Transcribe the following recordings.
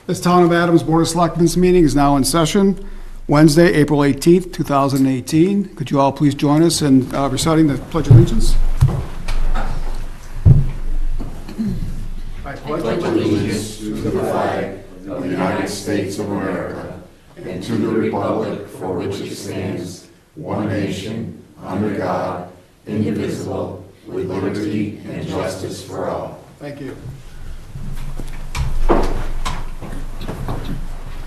This Town of Adams Board of Selectmen's meeting is now in session, Wednesday, April 18th, 2018. Could you all please join us in reciting the Pledge of Allegiance? I pledge allegiance to the flag of the United States of America and to the republic for which it stands, one nation, under God, indivisible, with liberty and justice for all. Thank you.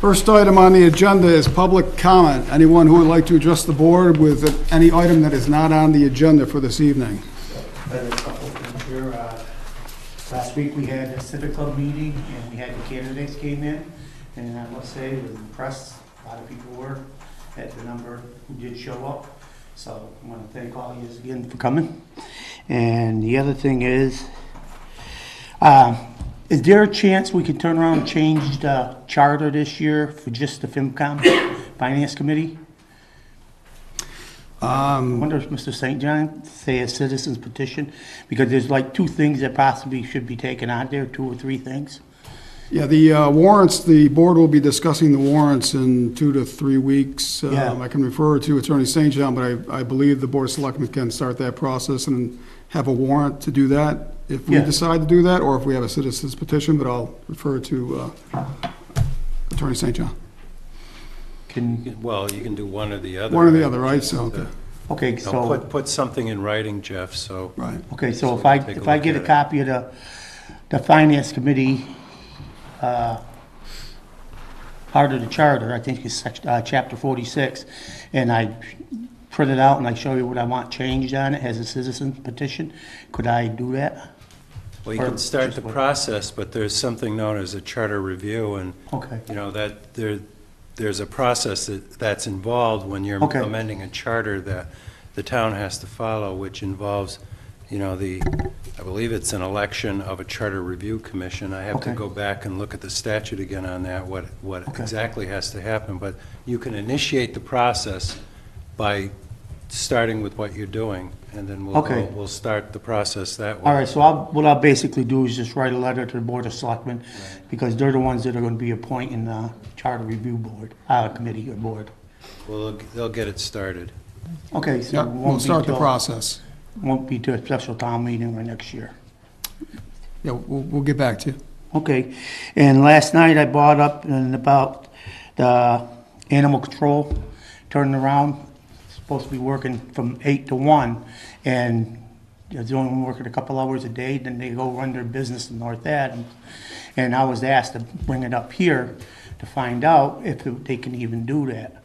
First item on the agenda is public comment. Anyone who would like to address the board with any item that is not on the agenda for this evening? I have a couple of things here. Last week we had a civic club meeting and we had the candidates came in, and I must say, I was impressed. A lot of people were at the number who did show up. So I want to thank all of you again for coming. And the other thing is there a chance we could turn around and change the charter this year for just the FinCom Finance Committee? I wonder if Mr. St. John say a citizen's petition, because there's like two things that possibly should be taken out there, 2 or 3 things. Yeah, the warrants, the board will be discussing the warrants in 2 to 3 weeks. Yeah. I can refer to Attorney St. John, but I believe the Board of Selectmen can start that process and have a warrant to do that if we decide to do that, or if we have a citizen's petition, but I'll refer to Attorney St. John. Well, you can do one or the other. One or the other, right? So, okay. Okay, so Put something in writing, Jeff, so. Right. okay, so if I get a copy of the Finance Committee part of the charter, I think it's chapter 46, and I print it out and I show you what I want changed on it as a citizen's petition, could I do that? Well, you can start the process, but there's something known as a charter review, and, Okay. you know, that there's a process that's involved when you're Okay. amending a charter that the town has to follow, which involves, you know, I believe it's an election of a charter review commission. I have to Okay. go back and look at the statute again on that, what Okay. exactly has to happen, but you can initiate the process by starting with what you're doing, and then Okay. we'll start the process that way. All right, so what I'll basically do is just write a letter to the Board of Selectmen, because they're the ones that are gonna be appointing the Charter Review Board, committee or board. Well, they'll get it started. Okay, so Yeah, it we'll won't be start the till- process. Won't be to a special town meeting or next year. Yeah, we'll get back to you. Okay, and last night I brought up about the animal control turning around. Supposed to be working from 8 to 1, and they're only working a couple hours a day, then they go run their business in North Adams. And I was asked to bring it up here to find out if they can even do that.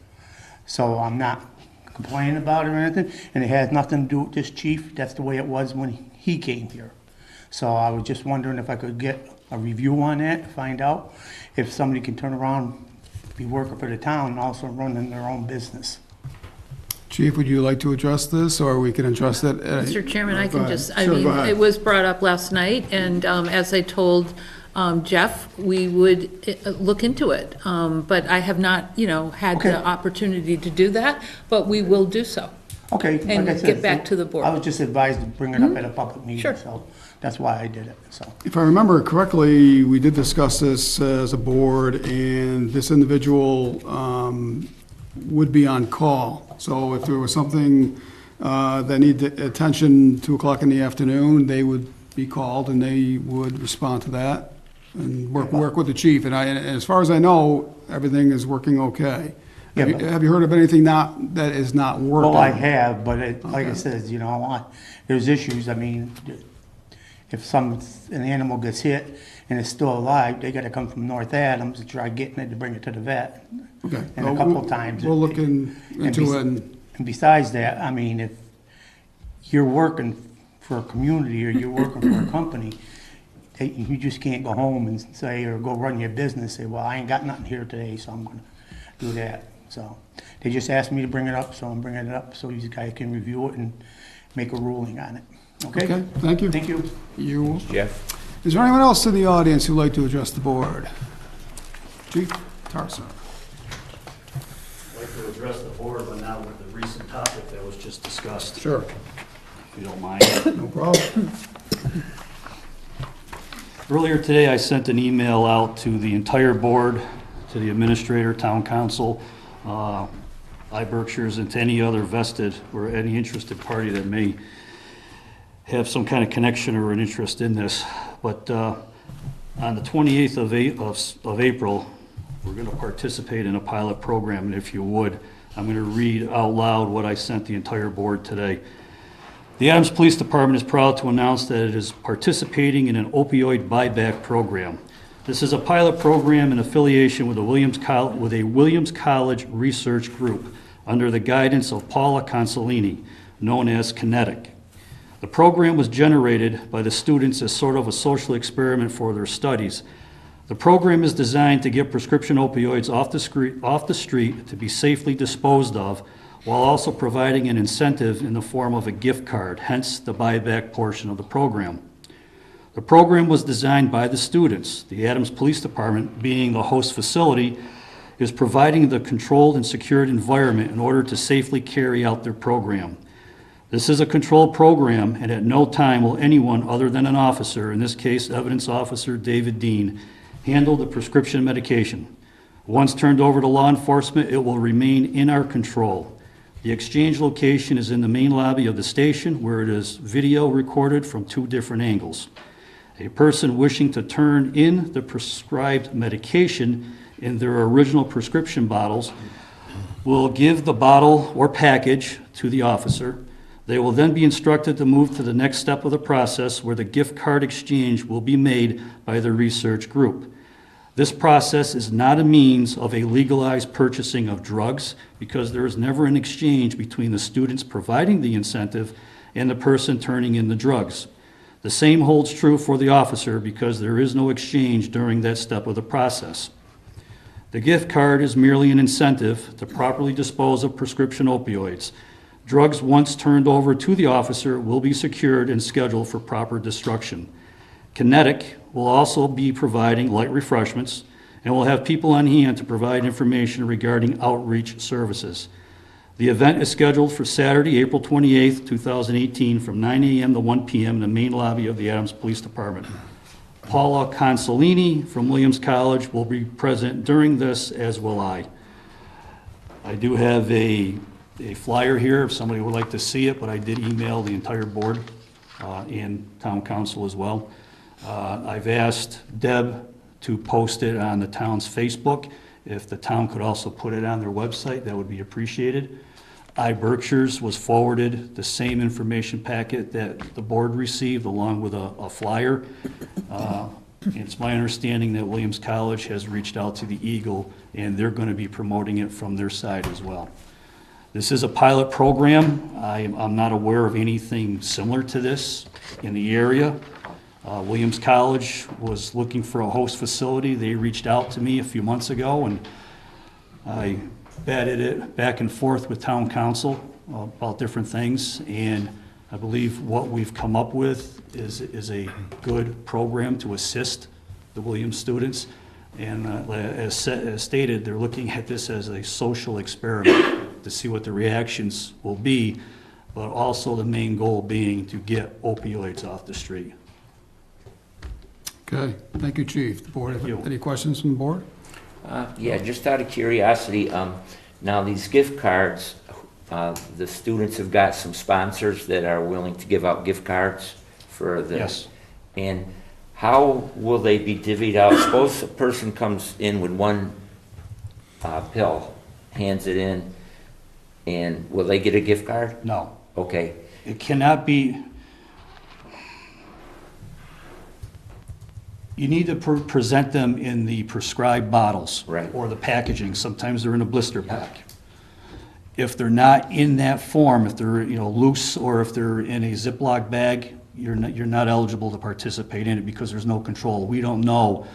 So I'm not complaining about it or anything, and it has nothing to do with this chief. That's the way it was when he came here. So I was just wondering if I could get a review on that, to find out if somebody can turn around, be working for the town and also running their own business. Chief, would you like to address this, or we can address it? Mr. Chairman, I Go can ahead. just, Sure, go ahead. it was brought up last night, and as I told Jeff, we would look into it. But I have not, had Okay. the opportunity to do that, but we will do so. Okay. And like I said, get back to the board. I was just advised to bring it up at a public meeting, Sure. so that's why I did it, so. If I remember correctly, we did discuss this as a board, and this individual would be on call. So if there was something that needed attention 2 o'clock in the afternoon, they would be called and they would respond to that and work with the chief. And as far as I know, everything is working okay. Yeah, Have you heard of anything that is not working? Well, I have, but like I said, there's issues. I mean, if an animal gets hit and it's still alive, they gotta come from North Adams to try getting it to bring it to the vet. Okay. And Well, a couple of times. We'll look into it. And besides that, I mean, if you're working for a community or you're working for a company, you just can't go home and say, or go run your business, say, well, I ain't got nothing here today, so I'm gonna do that. So they just asked me to bring it up, so I'm bringing it up so these guys can review it and make a ruling on it. Okay? Okay, thank you. Thank you. Jeff? Is there anyone else in the audience who'd like to address the board? Chief Tarson. I'd like to address the board, but not with the recent topic that was just discussed, Sure. if you don't mind. No problem. Earlier today, I sent an email out to the entire board, to the administrator, town council, Berkshires, and to any other vested or any interested party that may have some kind of connection or an interest in this. But on the 28th of April, we're going to participate in a pilot program, and if you would, I'm going to read out loud what I sent the entire board today. The Adams Police Department is proud to announce that it is participating in an opioid buyback program. This is a pilot program in affiliation with a Williams College research group under the guidance of Paula Consolini, known as Kinetic. The program was generated by the students as sort of a social experiment for their studies. The program is designed to get prescription opioids off the street to be safely disposed of, while also providing an incentive in the form of a gift card, hence the buyback portion of the program. The program was designed by the students. The Adams Police Department, being the host facility, is providing the controlled and secured environment in order to safely carry out their program. This is a controlled program, and at no time will anyone other than an officer, in this case Evidence Officer David Dean, handle the prescription medication. Once turned over to law enforcement, it will remain in our control. The exchange location is in the main lobby of the station, where it is video recorded from 2 different angles. A person wishing to turn in the prescribed medication in their original prescription bottles will give the bottle or package to the officer. They will then be instructed to move to the next step of the process, where the gift card exchange will be made by the research group. This process is not a means of a legalized purchasing of drugs, because there is never an exchange between the students providing the incentive and the person turning in the drugs. The same holds true for the officer, because there is no exchange during that step of the process. The gift card is merely an incentive to properly dispose of prescription opioids. Drugs, once turned over to the officer, will be secured and scheduled for proper destruction. Kinetic will also be providing light refreshments and will have people on hand to provide information regarding outreach services. The event is scheduled for Saturday, April 28th, 2018, from 9 a.m. to 1 p.m. in the main lobby of the Adams Police Department. Paula Consolini from Williams College will be present during this, as will I. I do have a flyer here if somebody would like to see it, but I did email the entire board and town council as well. I've asked Deb to post it on the town's Facebook. If the town could also put it on their website, that would be appreciated. Berkshires was forwarded the same information packet that the board received, along with a flyer. It's my understanding that Williams College has reached out to the Eagle, and they're going to be promoting it from their side as well. This is a pilot program. I'm not aware of anything similar to this in the area. Williams College was looking for a host facility. They reached out to me a few months ago, and I batted it back and forth with town council about different things, and I believe what we've come up with is a good program to assist the Williams students. And as stated, they're looking at this as a social experiment to see what the reactions will be, but also the main goal being to get opioids off the street. Okay, thank you, Chief. The board, Thank you. any questions from the board? Yeah, just out of curiosity, now these gift cards, the students have got some sponsors that are willing to give out gift cards for the... Yes. And how will they be divvied out? Suppose a person comes in with one pill, hands it in, and will they get a gift card? No, Okay, it cannot be. You need to present them in the prescribed bottles. Right. Or the packaging. Sometimes they're in a blister pack. If they're not in that form, if they're, loose, or if they're in a Ziploc bag, you're not eligible to participate in it, because there's no control. We don't know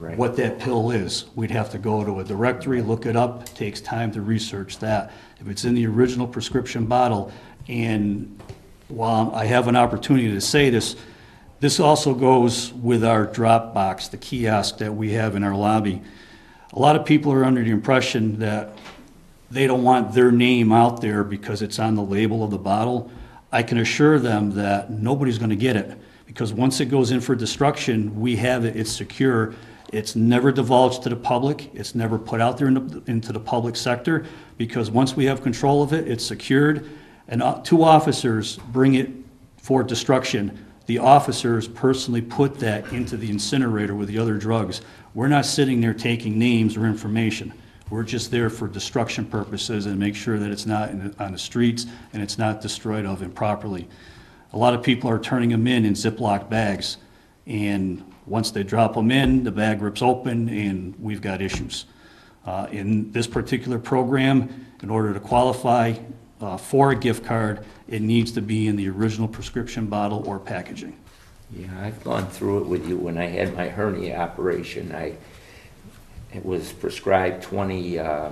Right. what that pill is. We'd have to go to a directory, look it up. It takes time to research that. If it's in the original prescription bottle, and while I have an opportunity to say this, this also goes with our drop box, the kiosk that we have in our lobby. A lot of people are under the impression that they don't want their name out there because it's on the label of the bottle. I can assure them that nobody's going to get it, because once it goes in for destruction, we have it, it's secure. It's never divulged to the public. It's never put out there into the public sector, because once we have control of it, it's secured. And 2 officers bring it for destruction. The officers personally put that into the incinerator with the other drugs. We're not sitting there taking names or information. We're just there for destruction purposes and make sure that it's not on the streets and it's not destroyed of improperly. A lot of people are turning them in Ziploc bags, and once they drop them in, the bag rips open and we've got issues. In this particular program, in order to qualify for a gift card, it needs to be in the original prescription bottle or packaging. Yeah, I've gone through it with you. When I had my hernia operation, it was prescribed 20, I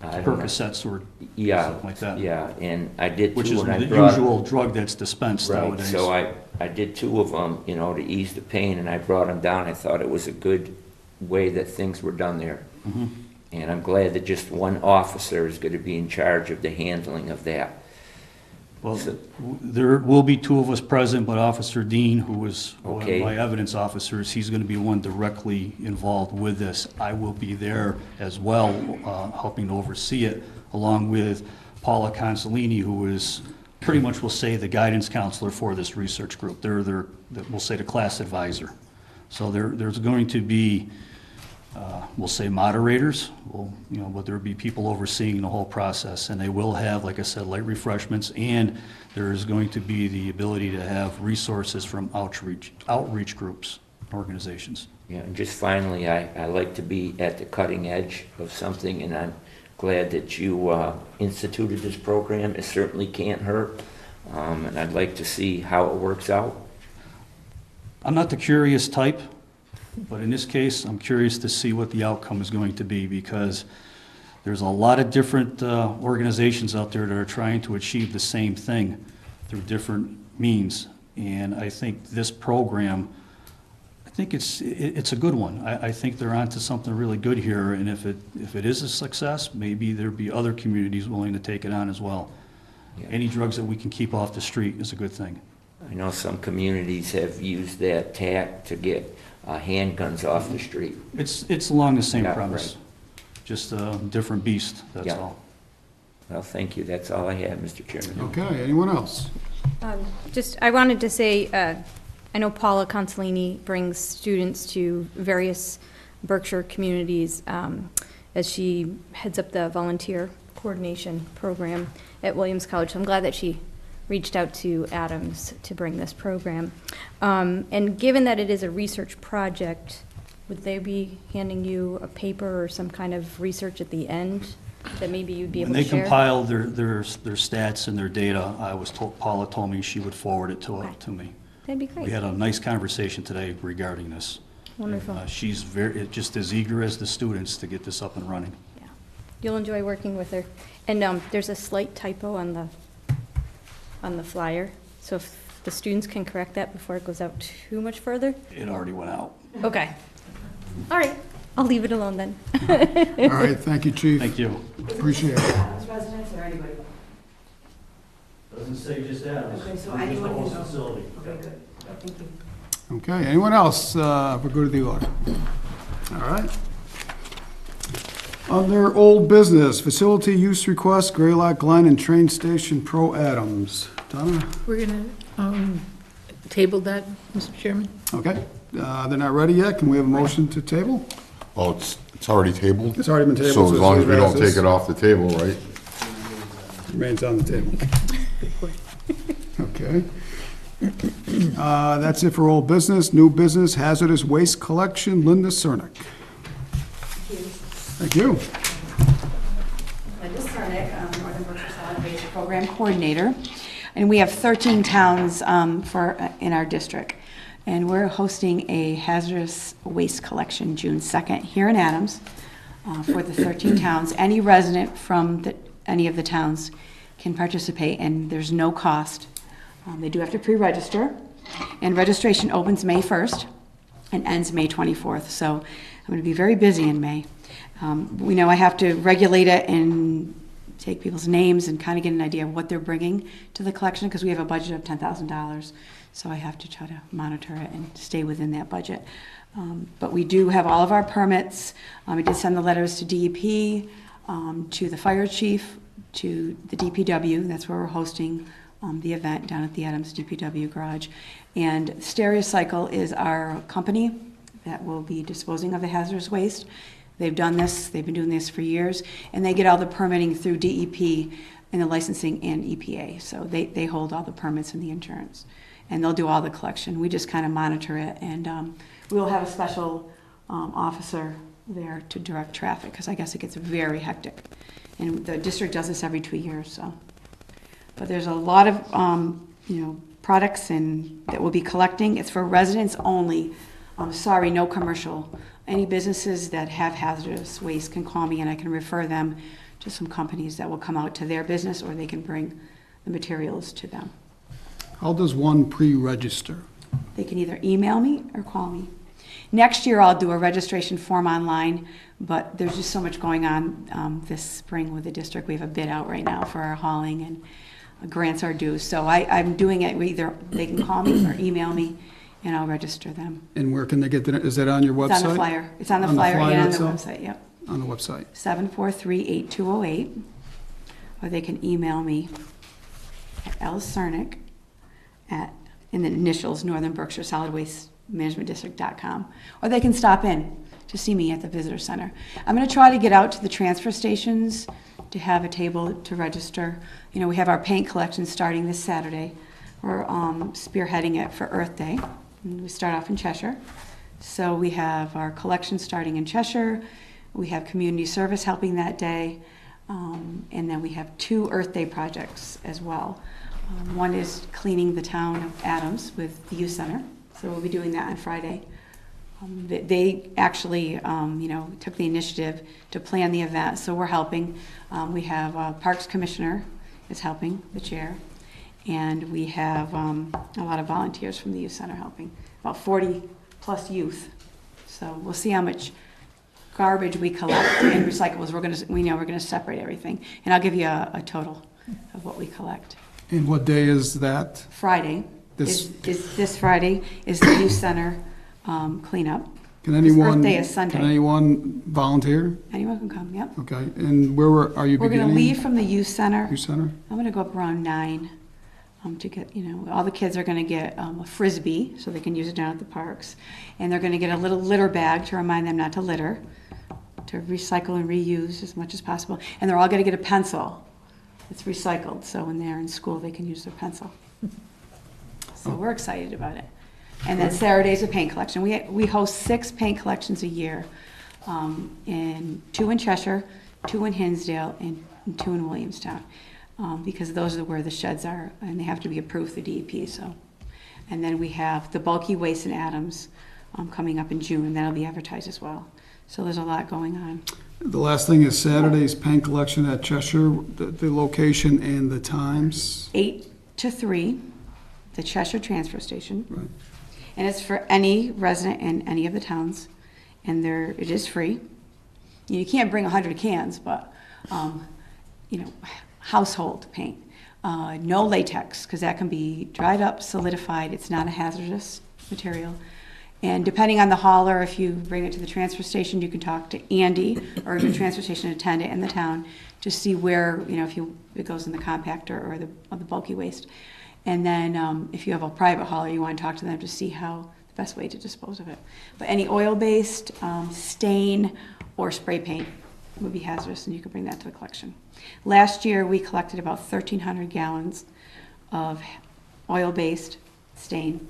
don't know. Percocets or Yeah, something like that. yeah, and I did Which two, is and I the brought. usual drug that's dispensed Right, nowadays. so I did 2 of them, you know, to ease the pain, and I brought them down. I thought it was a good way that things were done there. Mhm. And I'm glad that just one officer is gonna be in charge of the handling of that. Well, So- there will be 2 of us present, but Officer Dean, who was one of Okay. my evidence officers, he's going to be one directly involved with this. I will be there as well, helping to oversee it, along with Paula Consolini, who is pretty much, we'll say, the guidance counselor for this research group. They're we'll say, the class advisor. So there's going to be, we'll say, moderators, but there'll be people overseeing the whole process, and they will have, like I said, light refreshments, and there is going to be the ability to have resources from outreach groups, organizations. Yeah, and just finally, I like to be at the cutting edge of something, and I'm glad that you instituted this program. It certainly can't hurt, and I'd like to see how it works out. I'm not the curious type, but in this case, I'm curious to see what the outcome is going to be, because there's a lot of different organizations out there that are trying to achieve the same thing through different means. And I think this program, I think it's a good one. I think they're onto something really good here, and if it is a success, maybe there'll be other communities willing to take it on as well. Yeah. Any drugs that we can keep off the street is a good thing. I know some communities have used that tack to get handguns off the street. It's along the same Yeah, premise, just a different beast, that's Yeah. all. Well, thank you. That's all I have, Mr. Chairman. Okay, anyone else? I wanted to say, I know Paula Consolini brings students to various Berkshire communities as she heads up the volunteer coordination program at Williams College. So I'm glad that she reached out to Adams to bring this program. And given that it is a research project, would they be handing you a paper or some kind of research at the end that maybe you'd be able When to they share? compile their stats and their data, Paula told me she would forward it to me. That'd be We great. had a nice conversation today regarding this. Wonderful. She's just as eager as the students to get this up and running. Yeah. You'll enjoy working with her. And there's a slight typo on the flyer, so if the students can correct that before it goes out too much further? It already went out. Okay. All right, I'll leave it alone then. All right, thank you, Chief. Thank you. Appreciate it. Adams residents or anybody? Doesn't say just Adams. Okay, so anyone who knows. facility. Okay, good. Thank you. Okay, anyone else for good of the order? All right. Under old business, facility use request, Graylock Glen and Train Station Pro Adams. Donna? We're going to table that, Mr. Chairman? Okay, they're not ready yet. Can we have a motion to table? Oh, it's already tabled? It's already been tabled. So as long as we don't it's take it off the table, right? Remains on the table. Okay. That's it for old business. New business, hazardous waste collection, Linda Cernick. Thank you. Linda Cernick, Northern Berkshire Solid Waste Program Coordinator, and we have 13 towns in our district. And we're hosting a hazardous waste collection June 2nd here in Adams for the 13 towns. Any resident from any of the towns can participate, and there's no cost. They do have to pre-register, and registration opens May 1st and ends May 24th. So I'm going to be very busy in May. We know I have to regulate it and take people's names and kind of get an idea of what they're bringing to the collection, because we have a budget of $10,000. So I have to try to monitor it and stay within that budget. But we do have all of our permits. We did send the letters to DEP, to the fire chief, to the DPW. That's where we're hosting the event, down at the Adams DPW garage. And Stereocycle is our company that will be disposing of the hazardous waste. They've done this, they've been doing this for years, and they get all the permitting through DEP and the licensing and EPA. So they hold all the permits and the insurance, and they'll do all the collection. We just kind of monitor it, and we'll have a special officer there to direct traffic, because I guess it gets very hectic. And the district does this every 2 years, so. But there's a lot of, products that we'll be collecting. It's for residents only. Sorry, no commercial. Any businesses that have hazardous waste can call me, and I can refer them to some companies that will come out to their business, or they can bring the materials to them. How does one pre-register? They can either email me or call me. Next year, I'll do a registration form online, but there's just so much going on this spring with the district. We have a bid out right now for our hauling, and grants are due. So I'm doing it, either they can call me or email me, and I'll register them. And where can they get that? Is that on your website? It's on the flyer. It's on the flyer and on the website, yep. On the website. 743-8208, or they can email me at lcernick in the initials, Northern Berkshire Solid Waste Management District.com, or they can stop in to see me at the visitor center. I'm going to try to get out to the transfer stations to have a table to register. We have our paint collection starting this Saturday. We're spearheading it for Earth Day. And we start off in Cheshire. So we have our collection starting in Cheshire. We have community service helping that day. And then we have 2 Earth Day projects as well. One is cleaning the town of Adams with the youth center. So we'll be doing that on Friday. They actually, took the initiative to plan the event, so we're helping. We have Parks Commissioner is helping, the chair, and we have a lot of volunteers from the youth center helping, about 40 plus youth. So we'll see how much garbage we collect and recyclables. We know we're gonna separate everything, and I'll give you a total of what we collect. And what day is that? Friday. This- This Friday is the youth center cleanup. Can anyone? Earth Day is Sunday. Can anyone volunteer? Anyone can come, yep. Okay, and are you We're beginning? gonna leave from the youth center. Youth Center? I'm gonna go up around 9 to get, all the kids are gonna get a Frisbee, so they can use it down at the parks. And they're gonna get a little litter bag to remind them not to litter, to recycle and reuse as much as possible. And they're all gonna get a pencil. It's recycled, so when they're in school, they can use their pencil. So we're excited about it. And then Saturday's a paint collection. We host 6 paint collections a year, and 2 in Cheshire, 2 in Hinsdale, and 2 in Williamstown, because those are where the sheds are, and they have to be approved through DEP. So, and then we have the bulky waste in Adams coming up in June, and that'll be advertised as well. So there's a lot going on. The last thing is Saturday's paint collection at Cheshire, the location and the times. 8 to 3, the Cheshire Transfer Station. Right. And it's for any resident in any of the towns, and it is free. You can't bring 100 cans, but, household paint. No latex, because that can be dried up, solidified. It's not a hazardous material. And depending on the hauler, if you bring it to the transfer station, you can talk to Andy or the transfer station attendant in the town to see where, if it goes in the compactor or the bulky waste. And then if you have a private hauler, you want to talk to them to see how the best way to dispose of it. But any oil-based, stain, or spray paint would be hazardous, and you can bring that to the collection. Last year, we collected about 1,300 gallons of oil-based stain,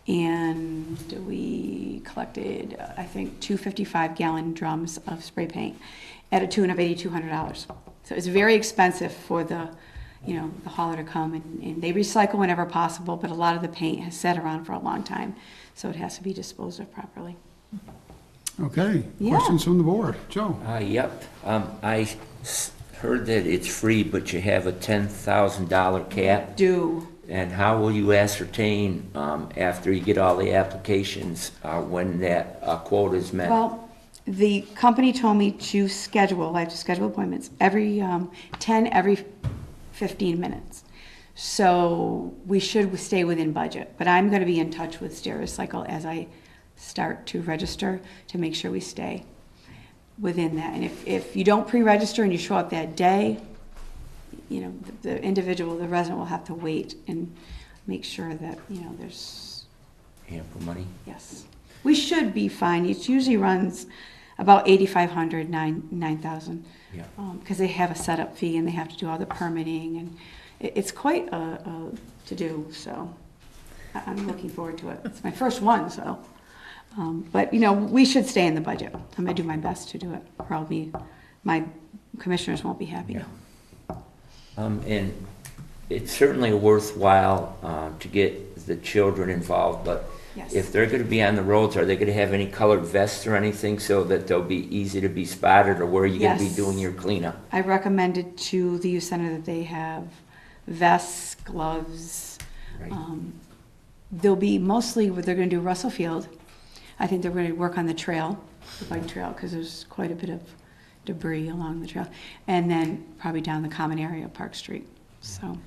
and we collected, I think, 2 55-gallon drums of spray paint at a tune of $8,200. So it's very expensive for the hauler to come, and they recycle whenever possible, but a lot of the paint has sat around for a long time, so it has to be disposed of properly. Okay, Yeah. questions from the board? Joe? Yep. Heard that it's free, but you have a $10,000 cap. And how will you ascertain, after you get all the applications, when that quota is met? Well, The company told me to schedule, I have to schedule appointments, every 10 every 15 minutes. So we should stay within budget, but I'm going to be in touch with Stericycle as I start to register to make sure we stay within that. And if you don't pre-register and you show up that day, you know, the individual, the resident will have to wait and make sure that, you know, there's, Ample money? yes. We should be fine. It usually runs about 8,500, 9,000. Yeah. Because they have a setup fee and they have to do all the permitting, and it's quite a to-do, so I'm looking forward to it. It's my first one, so. But, you know, we should stay in the budget. I'm gonna do my best to do it, or my commissioners won't be happy. Yeah. And it's certainly worthwhile to get the children involved, but Yes. if they're going to be on the roads, are they going to have any colored vests or anything so that they'll be easy to be spotted, or where are you going to be Yes. doing your cleanup? I recommended to the youth center that they have vests, gloves. Right. They'll be mostly, they're gonna do Russell Field. I think they're gonna work on the trail, the bike trail, because there's quite a bit of debris along the trail. And then probably down the common area of Park Street, so.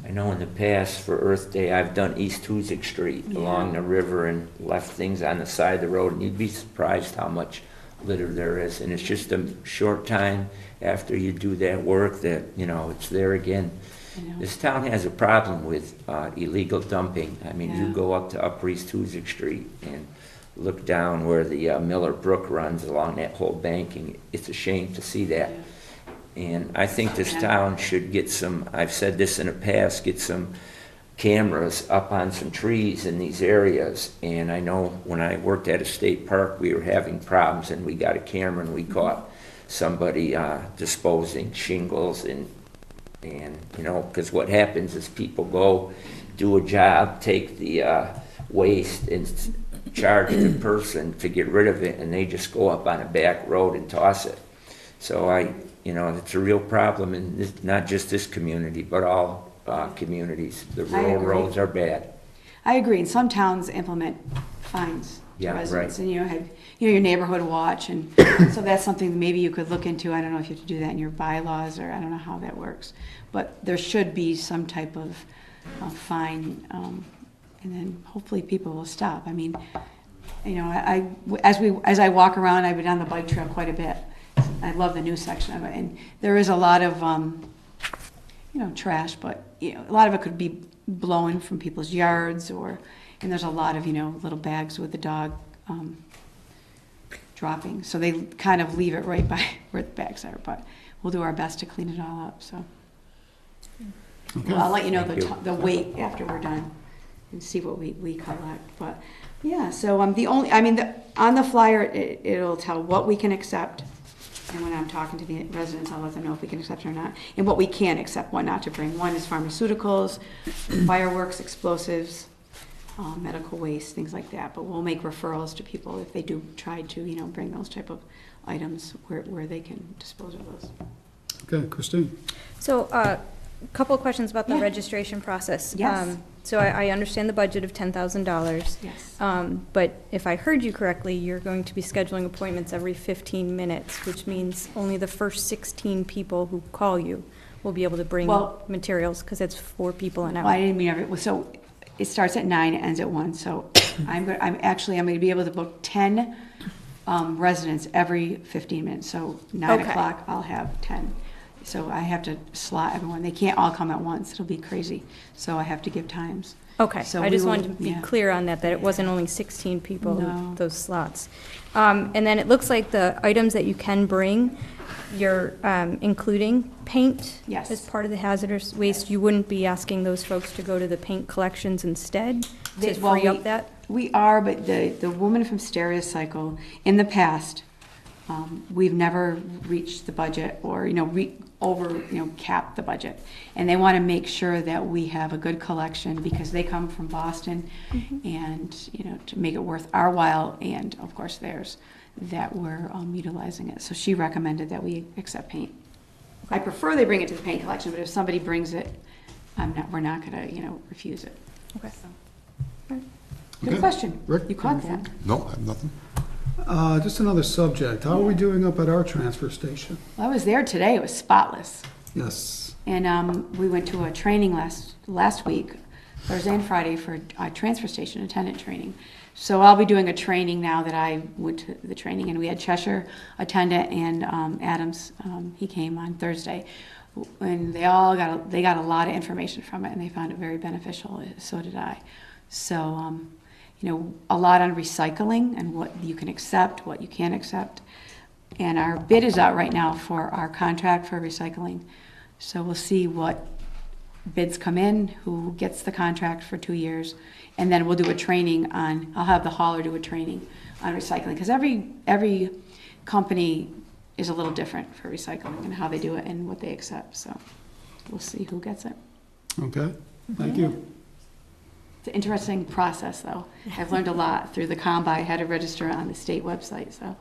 I know in the past for Earth Day, I've done East Hoosick Street Yeah. along the river and left things on the side of the road, and you'd be surprised how much litter there is. And it's just a short time after you do that work that, you know, it's there again. I know. This town has a problem with illegal dumping. I mean, you Yeah. go up to Upper East Hoosick Street and look down where the Miller Brook runs along that whole banking. It's a shame to see that. And I think this town should get some, I've said this in the past, get some cameras up on some trees in these areas. And I know when I worked at a state park, we were having problems, and we got a camera and we caught somebody disposing shingles and you know, because what happens is people go do a job, take the waste and charge the person to get rid of it, and they just go up on a back road and toss it. So you know, it's a real problem in this, not just this community, but all communities. The rural agree. roads are bad. I agree, and some towns implement fines to Yeah, residents, right. and you know, have, you know, your neighborhood watch, and so that's something that maybe you could look into. I don't know if you have to do that in your bylaws, or I don't know how that works, but there should be some type of fine, and then hopefully people will stop. I mean, you know, as I walk around, I've been on the bike trail quite a bit. I love the new section of it, and there is a lot of, you know, trash, but, you know, a lot of it could be blown from people's yards, and there's a lot of, you know, little bags with the dog dropping, so they kind of leave it right by where the bags are, but we'll do our best to clean it all up, so. Well, I'll let you know Thank you. the weight after we're done and see what we collect, but, yeah, so the only, I mean, on the flyer, it'll tell what we can accept. And when I'm talking to the residents, I'll let them know if we can accept it or not, and what we can accept, what not to bring. One is pharmaceuticals, fireworks, explosives, medical waste, things like that. But we'll make referrals to people if they do try to, you know, bring those type of items where they can dispose of those. Okay, Christine? So, a couple of questions about the Yeah. registration process. Yes. So I understand the budget of $10,000. Yes. But if I heard you correctly, you're going to be scheduling appointments every 15 minutes, which means only the first 16 people who call you will be able to bring Well- materials, because it's 4 people an Well, I hour. didn't mean every, so it starts at 9, it ends at 1, so I'm going to be able to book 10 residents every 15 minutes, so 9 Okay. o'clock, I'll have 10. So I have to slot everyone, they can't all come at once, it'll be crazy, so I have to give times. Okay, So I we just will- wanted to be yeah. clear on that it wasn't only 16 people, No. those slots. And then it looks like the items that you can bring, you're including paint Yes. as part of the hazardous waste. You wouldn't be asking those folks to go to the paint collections instead to Well, free up that? We are, but the woman from Stericycle, in the past, we've never reached the budget or, you know, capped the budget. And they want to make sure that we have a good collection because they come from Boston and, you know, to make it worth our while and, of course, theirs, that we're utilizing it. So she recommended that we accept paint. I prefer they bring it to the paint collection, but if somebody brings it, we're not going to, you know, refuse it. Okay. Good Okay. question. Rick? You caught that. No, I have nothing. Just another subject. How are we doing up at our transfer station? Well, I was there today, it was spotless. Yes. And we went to a training last week, Thursday and Friday, for a transfer station attendant training. So I'll be doing a training now that I went to the training, and we had Cheshire attendant and Adams, he came on Thursday. And they got a lot of information from it, and they found it very beneficial, so did I. So, a lot on recycling and what you can accept, what you can't accept. And our bid is out right now for our contract for recycling. So we'll see what bids come in, who gets the contract for 2 years, and then we'll do a training on, I'll have the hauler do a training on recycling, because every company is a little different for recycling and how they do it and what they accept, so we'll see who gets it. Okay, thank you. It's an interesting process, though. I've learned a lot through the combine. I had to register on the state website, so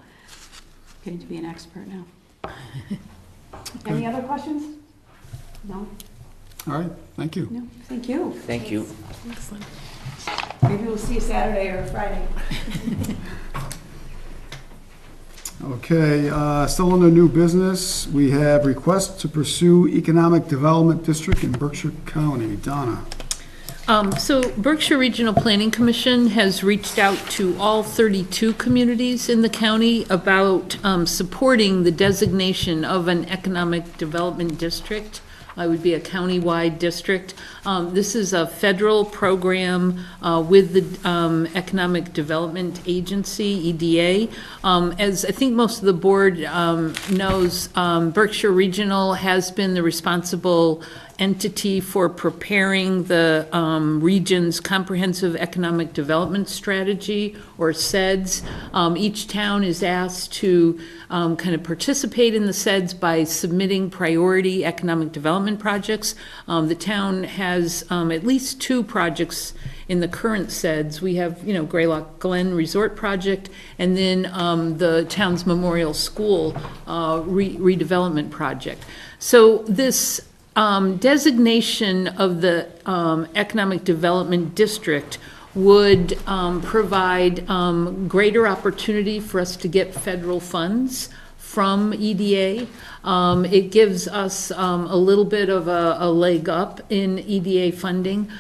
getting to be an expert now. Any other questions? No? All right, thank you. No, thank you. Thank you. Excellent. Maybe we'll see you Saturday or Friday. Okay, still under new business, we have requests to pursue economic development district in Berkshire County. Donna? So Berkshire Regional Planning Commission has reached out to all 32 communities in the county about supporting the designation of an economic development district. It would be a county-wide district. This is a federal program with the Economic Development Agency, EDA. As I think most of the board knows, Berkshire Regional has been the responsible entity for preparing the region's comprehensive economic development strategy, or CEDS. Each town is asked to kind of participate in the CEDS by submitting priority economic development projects. The town has at least 2 projects in the current CEDS. We have, Greylock Glen Resort Project, and then the town's Memorial School redevelopment project. So this designation of the Economic Development District would provide greater opportunity for us to get federal funds from EDA. It gives us a little bit of a leg up in EDA funding.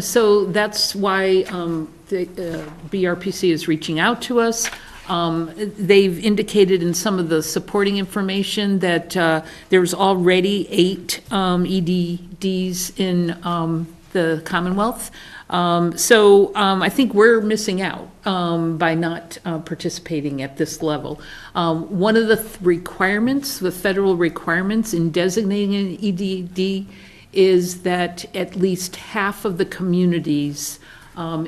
So that's why the BRPC is reaching out to us. They've indicated in some of the supporting information that there's already 8 EDDs in the Commonwealth. So I think we're missing out by not participating at this level. One of the requirements, the federal requirements in designating an EDD, is that at least half of the communities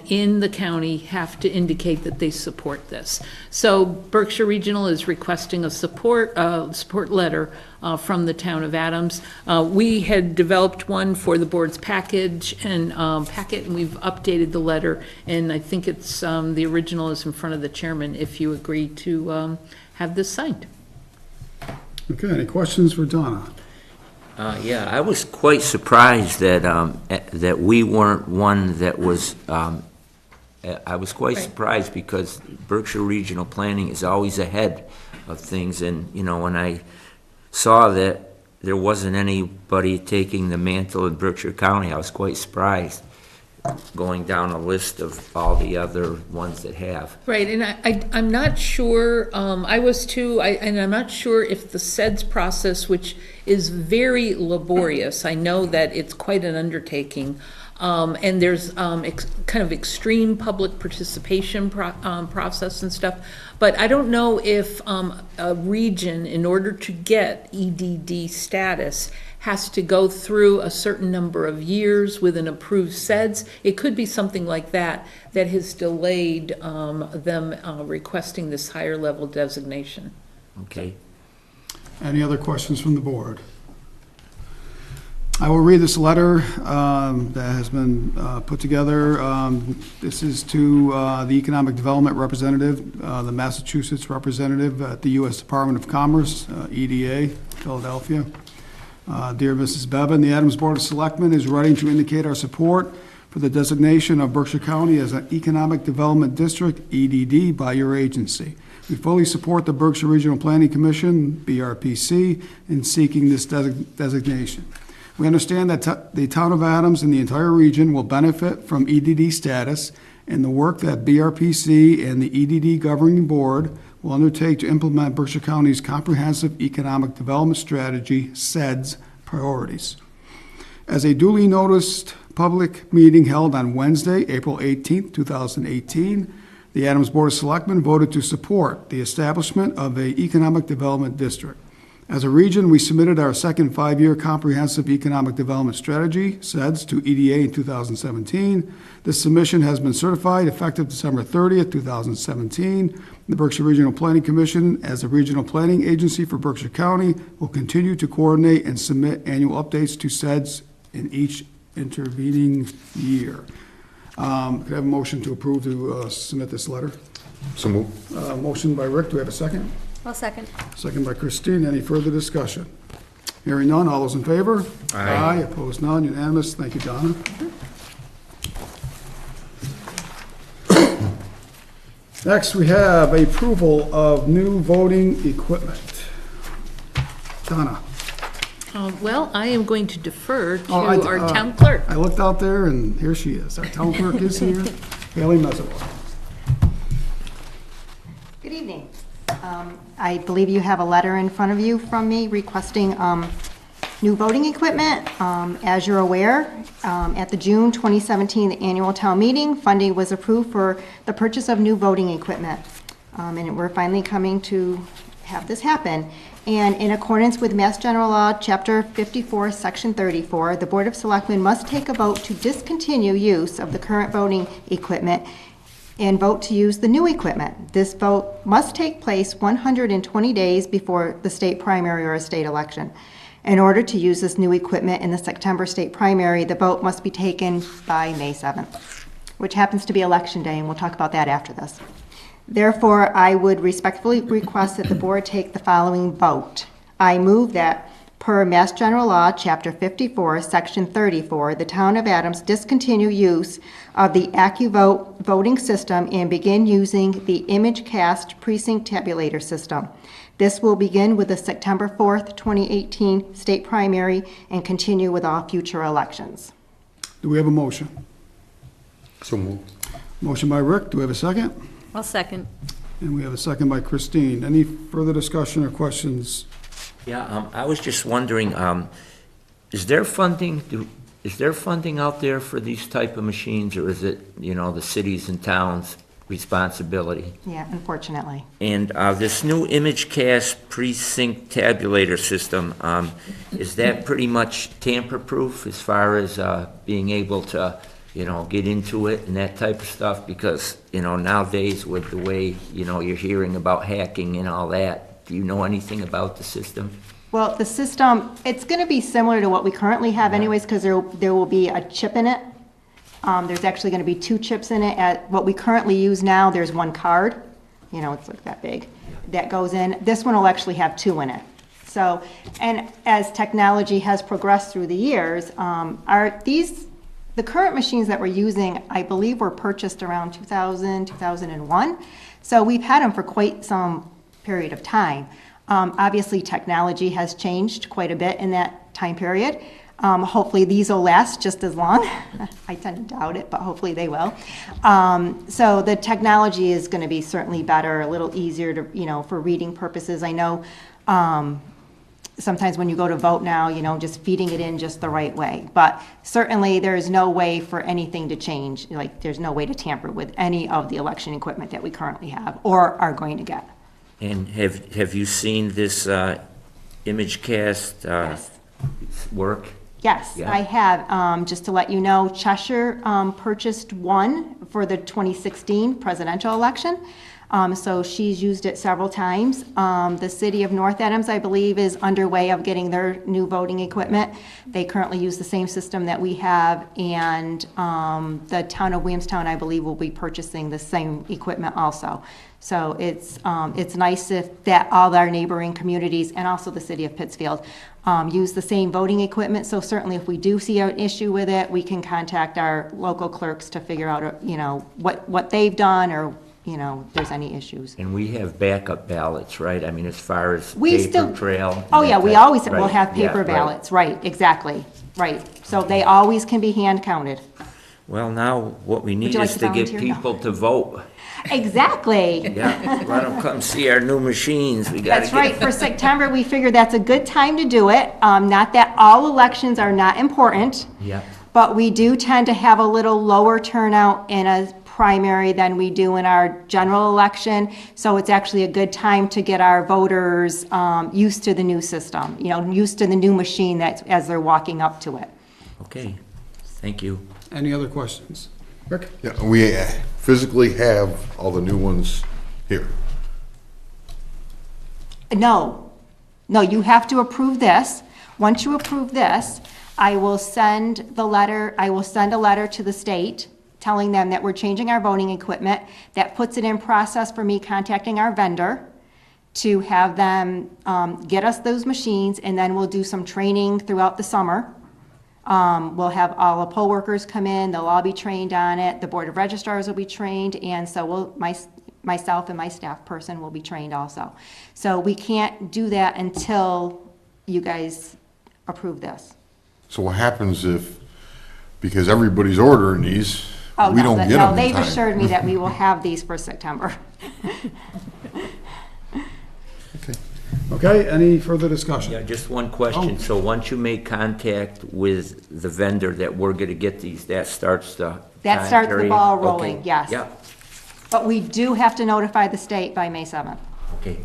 in the county have to indicate that they support this. So Berkshire Regional is requesting a support letter from the town of Adams. We had developed one for the board's packet, and we've updated the letter, and I think it's the original is in front of the chairman if you agree to have this signed. Okay, any questions for Donna? Yeah, I was quite surprised that we weren't one that was, I was quite surprised because Berkshire Regional Planning is always ahead of things. And, when I saw that there wasn't anybody taking the mantle in Berkshire County, I was quite surprised, going down a list of all the other ones that have. Right, and I'm not sure, I was too, and I'm not sure if the CEDS process, which is very laborious, I know that it's quite an undertaking, and there's kind of extreme public participation process and stuff, but I don't know if a region, in order to get EDD status, has to go through a certain number of years with an approved CEDS. It could be something like that that has delayed them requesting this higher level designation. Okay. Any other questions from the board? I will read this letter that has been put together. This is to the Economic Development Representative, the Massachusetts representative at the U.S. Department of Commerce, EDA, Philadelphia. Dear Mrs. Bevan, the Adams Board of Selectmen is writing to indicate our support for the designation of Berkshire County as an Economic Development District, EDD, by your agency. We fully support the Berkshire Regional Planning Commission, BRPC, in seeking this designation. We understand that the town of Adams and the entire region will benefit from EDD status, and the work that BRPC and the EDD Governing Board will undertake to implement Berkshire County's Comprehensive Economic Development Strategy, SEDS, priorities. As a duly noticed public meeting held on Wednesday, April 18, 2018, the Adams Board of Selectmen voted to support the establishment of an economic development district. As a region, we submitted our second five-year comprehensive economic development strategy, SEDS, to EDA in 2017. This submission has been certified effective December 30th, 2017. The Berkshire Regional Planning Commission, as a regional planning agency for Berkshire County, will continue to coordinate and submit annual updates to SEDS in each intervening year. Could I have a motion to approve to submit this letter? So moved. Motion by Rick, do we have a second? I'll second. Second by Christine, any further discussion? Hearing none, all those in favor? Aye. Opposed, none, unanimous, thank you, Donna. Next, we have approval of new voting equipment. Donna? Well, I am going to defer to Oh, our town clerk. I looked out there, and here she is. Our town clerk is here, Haley Mesewa. Good evening. I believe you have a letter in front of you from me requesting new voting equipment. As you're aware, at the June 2017 annual town meeting, funding was approved for the purchase of new voting equipment. And we're finally coming to have this happen. And in accordance with Mass General Law, Chapter 54, Section 34, the Board of Selectmen must take a vote to discontinue use of the current voting equipment and vote to use the new equipment. This vote must take place 120 days before the state primary or a state election. In order to use this new equipment in the September state primary, the vote must be taken by May 7th, which happens to be Election Day, and we'll talk about that after this. Therefore, I would respectfully request that the board take the following vote. I move that, per Mass General Law, Chapter 54, Section 34, the Town of Adams discontinue use of the AccuVote voting system and begin using the ImageCast precinct tabulator system. This will begin with the September 4th, 2018 state primary and continue with all future elections. Do we have a motion? So moved. Motion by Rick, do we have a second? I'll second. And we have a second by Christine. Any further discussion or questions? Yeah, I was just wondering, is there funding out there for these type of machines, or is it, the cities and towns' responsibility? Yeah, unfortunately. And this new ImageCast precinct tabulator system, is that pretty much tamper-proof as far as being able to, get into it and that type of stuff? Because, nowadays with the way, you're hearing about hacking and all that, do you know anything about the system? Well, the system, it's going to be similar to what we currently have anyways, because there will be a chip in it. There's actually going to be two chips in it. At what we currently use now, there's one card, it's like that big, that goes in. This one will actually have two in it. So, and as technology has progressed through the years, the current machines that we're using, I believe, were purchased around 2000, 2001. So we've had them for quite some period of time. Obviously, technology has changed quite a bit in that time period. Hopefully, these will last just as long. I tend to doubt it, but hopefully they will. So the technology is going to be certainly better, a little easier to, for reading purposes. I know sometimes when you go to vote now, just feeding it in just the right way. But certainly, there is no way for anything to change. Like, there's no way to tamper with any of the election equipment that we currently have or are going to get. And have you seen this ImageCast Yes. work? Yes, Yeah. I have. Just to let you know, Cheshire purchased one for the 2016 presidential election. So she's used it several times. The city of North Adams, I believe, is underway of getting their new voting equipment. They currently use the same system that we have, and the town of Williamstown, I believe, will be purchasing the same equipment also. So it's nice that all our neighboring communities and also the city of Pittsfield use the same voting equipment. So certainly if we do see an issue with it, we can contact our local clerks to figure out, what they've done, or, if there's any issues. And we have backup ballots, right? I mean, as far as We paper still- trail. Oh, yeah, we always will Right, have yeah, paper right. ballots, right, exactly, right. So they always can be hand counted. Well, now, what we need you like is to to get volunteer? No. people to vote. Exactly. Yeah, let them come see our new machines. We gotta That's get- right, for September, we figured that's a good time to do it. Not that all elections are not important. Yeah. But we do tend to have a little lower turnout in a primary than we do in our general election. So it's actually a good time to get our voters used to the new system, used to the new machine as they're walking up to it. Okay, thank you. Any other questions? Rick? Yeah, we physically have all the new ones here. No, you have to approve this. Once you approve this, I will send a letter to the state telling them that we're changing our voting equipment. That puts it in process for me contacting our vendor to have them get us those machines, and then we'll do some training throughout the summer. We'll have all the poll workers come in, they'll all be trained on it, the Board of Registrars will be trained, and so myself and my staff person will be trained also. So we can't do that until you guys approve this. So what happens because everybody's ordering these, Oh, we no, don't that- get no, them in they've time? assured me that we will have these for September. Okay, any further discussion? Yeah, just one question. Oh. So once you make contact with the vendor that we're gonna get these, that starts the That starts the time period? ball Okay. rolling, yes. Yeah, But we do have to notify the state by May 7th. okay.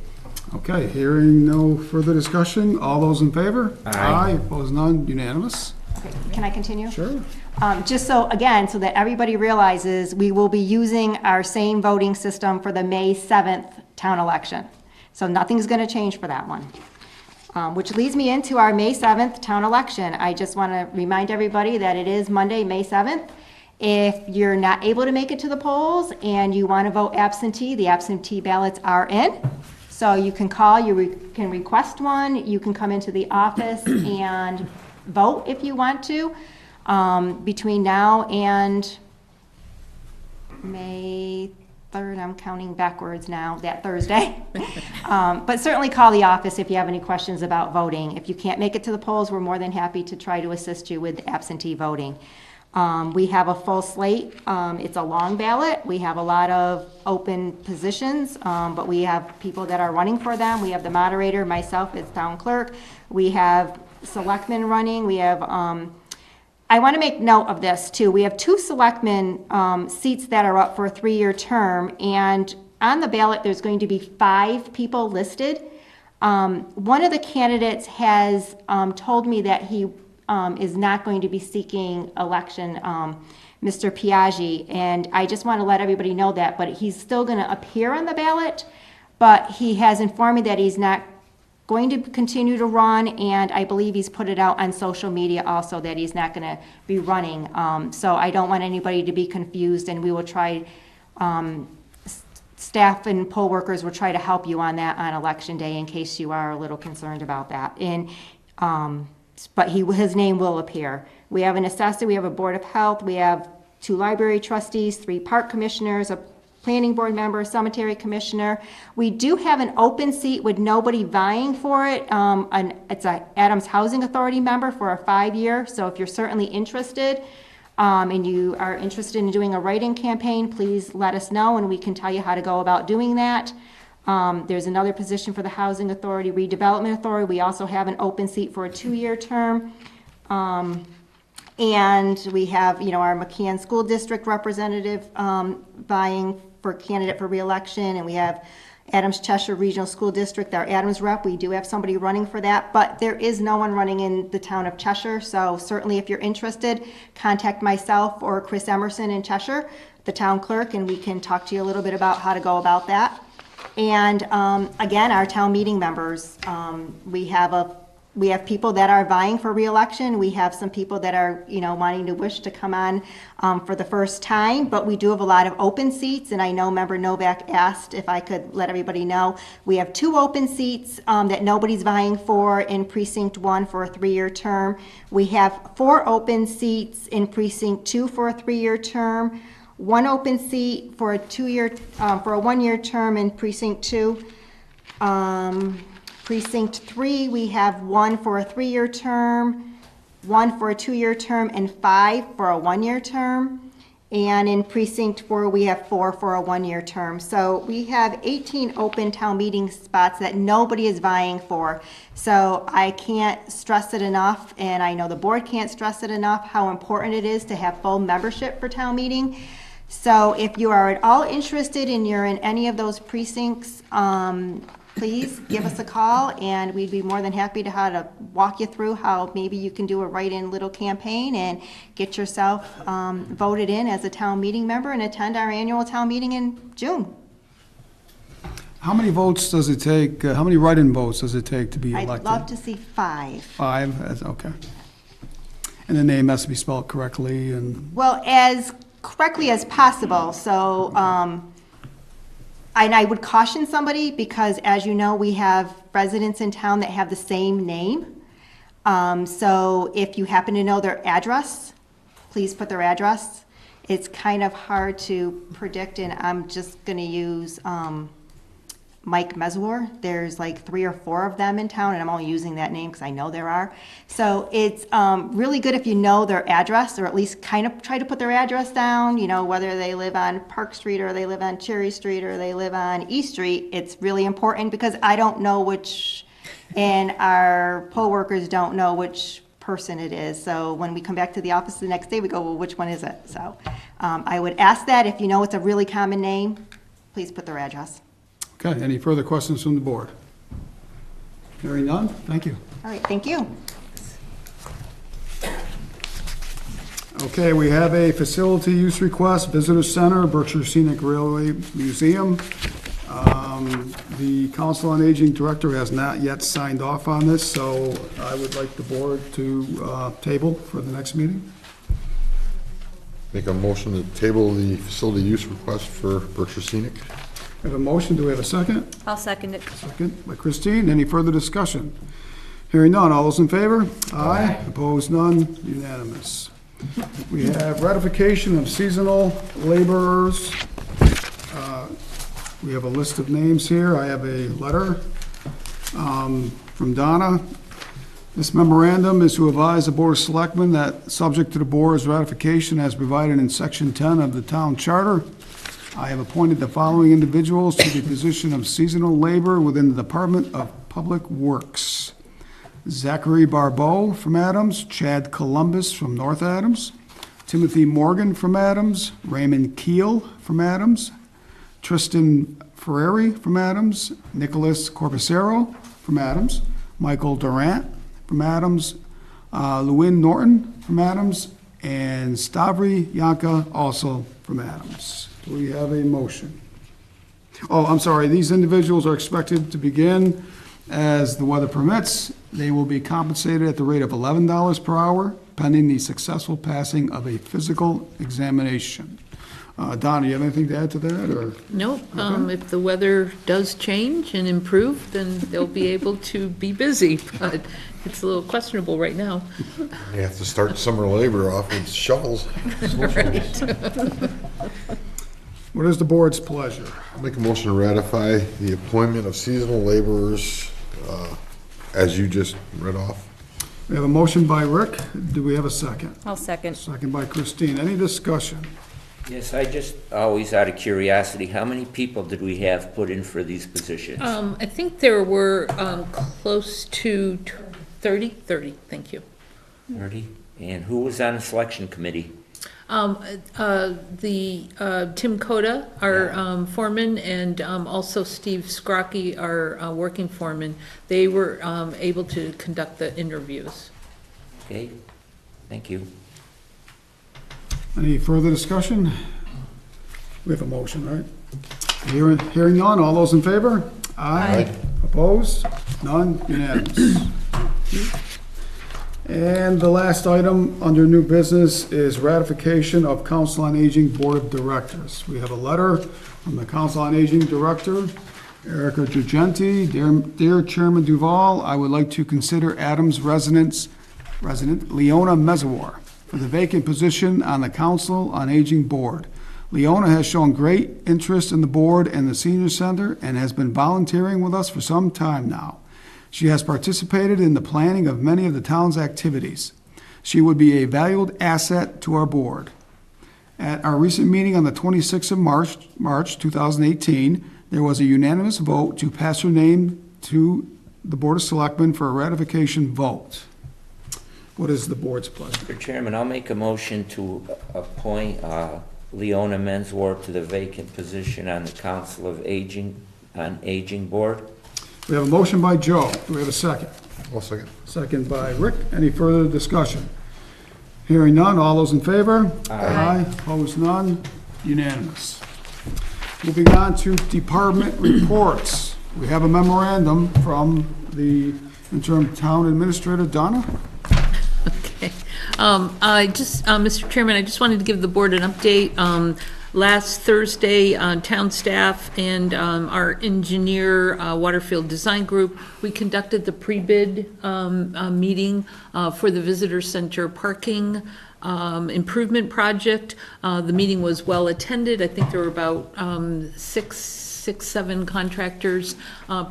Okay, hearing no further discussion, all those in favor? Aye. Opposed, none, unanimous? Okay, can I continue? Sure. Just so, again, so that everybody realizes, we will be using our same voting system for the May 7th town election. So nothing's going to change for that one. Which leads me into our May 7th town election. I just want to remind everybody that it is Monday, May 7th. If you're not able to make it to the polls and you want to vote absentee, the absentee ballots are in. So you can call, can request one, you can come into the office and vote if you want to. Between now and May 3rd, I'm counting backwards now, that Thursday. But certainly call the office if you have any questions about voting. If you can't make it to the polls, we're more than happy to try to assist you with absentee voting. We have a full slate. It's a long ballot. We have a lot of open positions, but we have people that are running for them. We have the moderator, myself as town clerk. We have selectmen running. We have, I want to make note of this too. We have 2 selectmen seats that are up for a 3-year term, and on the ballot, there's going to be 5 people listed. One of the candidates has told me that he is not going to be seeking election, Mr. Piaggi, and I just want to let everybody know that, but he's still going to appear on the ballot, but he has informed me that he's not going to continue to run, and I believe he's put it out on social media also that he's not going to be running. So I don't want anybody to be confused, and we will try, staff and poll workers will try to help you on that on election day in case you are a little concerned about that. And but his name will appear. We have an assessor, we have a board of health, we have 2 library trustees, 3 park commissioners, a planning board member, a cemetery commissioner. We do have an open seat with nobody vying for it. It's a Adams Housing Authority member for a 5-year, so if you're certainly interested, and you are interested in doing a write-in campaign, please let us know and we can tell you how to go about doing that. There's another position for the Housing Authority, Redevelopment Authority. We also have an open seat for a 2-year term. And we have, our McCann School District representative vying for candidate for reelection, and we have Adams Cheshire Regional School District, our Adams rep. We do have somebody running for that, but there is no one running in the town of Cheshire. So certainly if you're interested, contact myself or Chris Emerson in Cheshire, the town clerk, and we can talk to you a little bit about how to go about that. And again, our town meeting members, we have people that are vying for reelection. We have some people that are, wanting to wish to come on for the first time, but we do have a lot of open seats, and I know Member Novak asked if I could let everybody know. We have 2 open seats that nobody's vying for in Precinct 1 for a 3-year term. We have 4 open seats in Precinct 2 for a 3-year term, 1 open seat for a 1-year term in Precinct 2. Precinct 3, we have 1 for a 3-year term, 1 for a 2-year term, and 5 for a 1-year term. And in Precinct 4, we have 4 for a 1-year term. So we have 18 open town meeting spots that nobody is vying for. So I can't stress it enough, and I know the board can't stress it enough, how important it is to have full membership for town meeting. So if you are at all interested and you're in any of those precincts, please give us a call, and we'd be more than happy to walk you through how maybe you can do a write-in little campaign and get yourself voted in as a town meeting member and attend our annual town meeting in June. How many votes does it take, how many write-in votes does it take to be elected? I'd love to see 5. 5, okay. And the name has to be spelled correctly and, Well, as correctly as possible, so, and I would caution somebody, because as you know, we have residents in town that have the same name. So if you happen to know their address, please put their address. It's kind of hard to predict, and I'm just gonna use, Mike Meswar. There's like 3 or 4 of them in town, and I'm only using that name because I know there are. So it's really good if you know their address, or at least kind of try to put their address down, whether they live on Park Street or they live on Cherry Street or they live on East Street. It's really important because I don't know which, and our poll workers don't know which person it is. So when we come back to the office the next day, we go, well, which one is it? So I would ask that if you know it's a really common name, please put their address. okay, any further questions from the board? Hearing none, thank you. All right, thank you. Okay, we have a facility use request, Visitor Center, Berkshire Scenic Railway Museum. The Council on Aging Director has not yet signed off on this, so I would like the board to table for the next meeting. Make a motion to table the facility use request for Berkshire Scenic. We have a motion, do we have a second? I'll second it. Second by Christine, any further discussion? Hearing none, all those in favor? Aye. Opposed, none, unanimous. We have ratification of seasonal laborers. We have a list of names here. I have a letter from Donna. This memorandum is to advise the Board of Selectmen that, subject to the board's ratification as provided in Section 10 of the Town Charter, I have appointed the following individuals to the position of seasonal labor within the Department of Public Works. Zachary Barbeau from Adams, Chad Columbus from North Adams, Timothy Morgan from Adams, Raymond Keel from Adams, Tristan Ferreri from Adams, Nicholas Corbacero from Adams, Michael Durant from Adams, Lewin Norton from Adams, and Stavri Yanka also from Adams. Do we have a motion? Oh, I'm sorry, these individuals are expected to begin as the weather permits. They will be compensated at the rate of $11 per hour, pending the successful passing of a physical examination. Donna, you have anything to add to that, or? Nope, if the weather does change and improve, then they'll be able to be busy, but it's a little questionable right now. You have to start summer labor off with shovels. What is the board's pleasure? Make a motion to ratify the appointment of seasonal laborers as you just read off. We have a motion by Rick. Do we have a second? I'll second. Second by Christine. Any discussion? Yes, I just, always out of curiosity, how many people did we have put in for these positions? I think there were close to 30, thank you. 30? And who was on the selection committee? Tim Coda, our foreman, and also Steve Scrocky, our working foreman, they were able to conduct the interviews. Okay, thank you. Any further discussion? We have a motion, right? Hearing none, all those in favor? Aye. Opposed? None? Unanimous. And the last item under new business is ratification of Council on Aging Board of Directors. We have a letter from the Council on Aging Director, Erica Girgenti. Dear Chairman Duval, I would like to consider Adams resident Leona Mezawar for the vacant position on the Council on Aging Board. Leona has shown great interest in the board and the senior center and has been volunteering with us for some time now. She has participated in the planning of many of the town's activities. She would be a valued asset to our board. At our recent meeting on the 26th of March 2018, there was a unanimous vote to pass her name to the Board of Selectmen for a ratification vote. What is the board's pleasure? Mr. Chairman, I'll make a motion to appoint Leona Menzwer to the vacant position on the Council of Aging Board. We have a motion by Joe. Do we have a second? I'll second. Second by Rick. Any further discussion? Hearing none, all those in favor? Aye. Opposed, none? Unanimous. Moving on to department reports. We have a memorandum from the interim town administrator, Donna. Okay. Mr. Chairman, I just wanted to give the board an update. Last Thursday, town staff and our engineer, Waterfield Design Group, we conducted the pre-bid meeting for the visitor center parking improvement project. The meeting was well attended. I think there were about seven contractors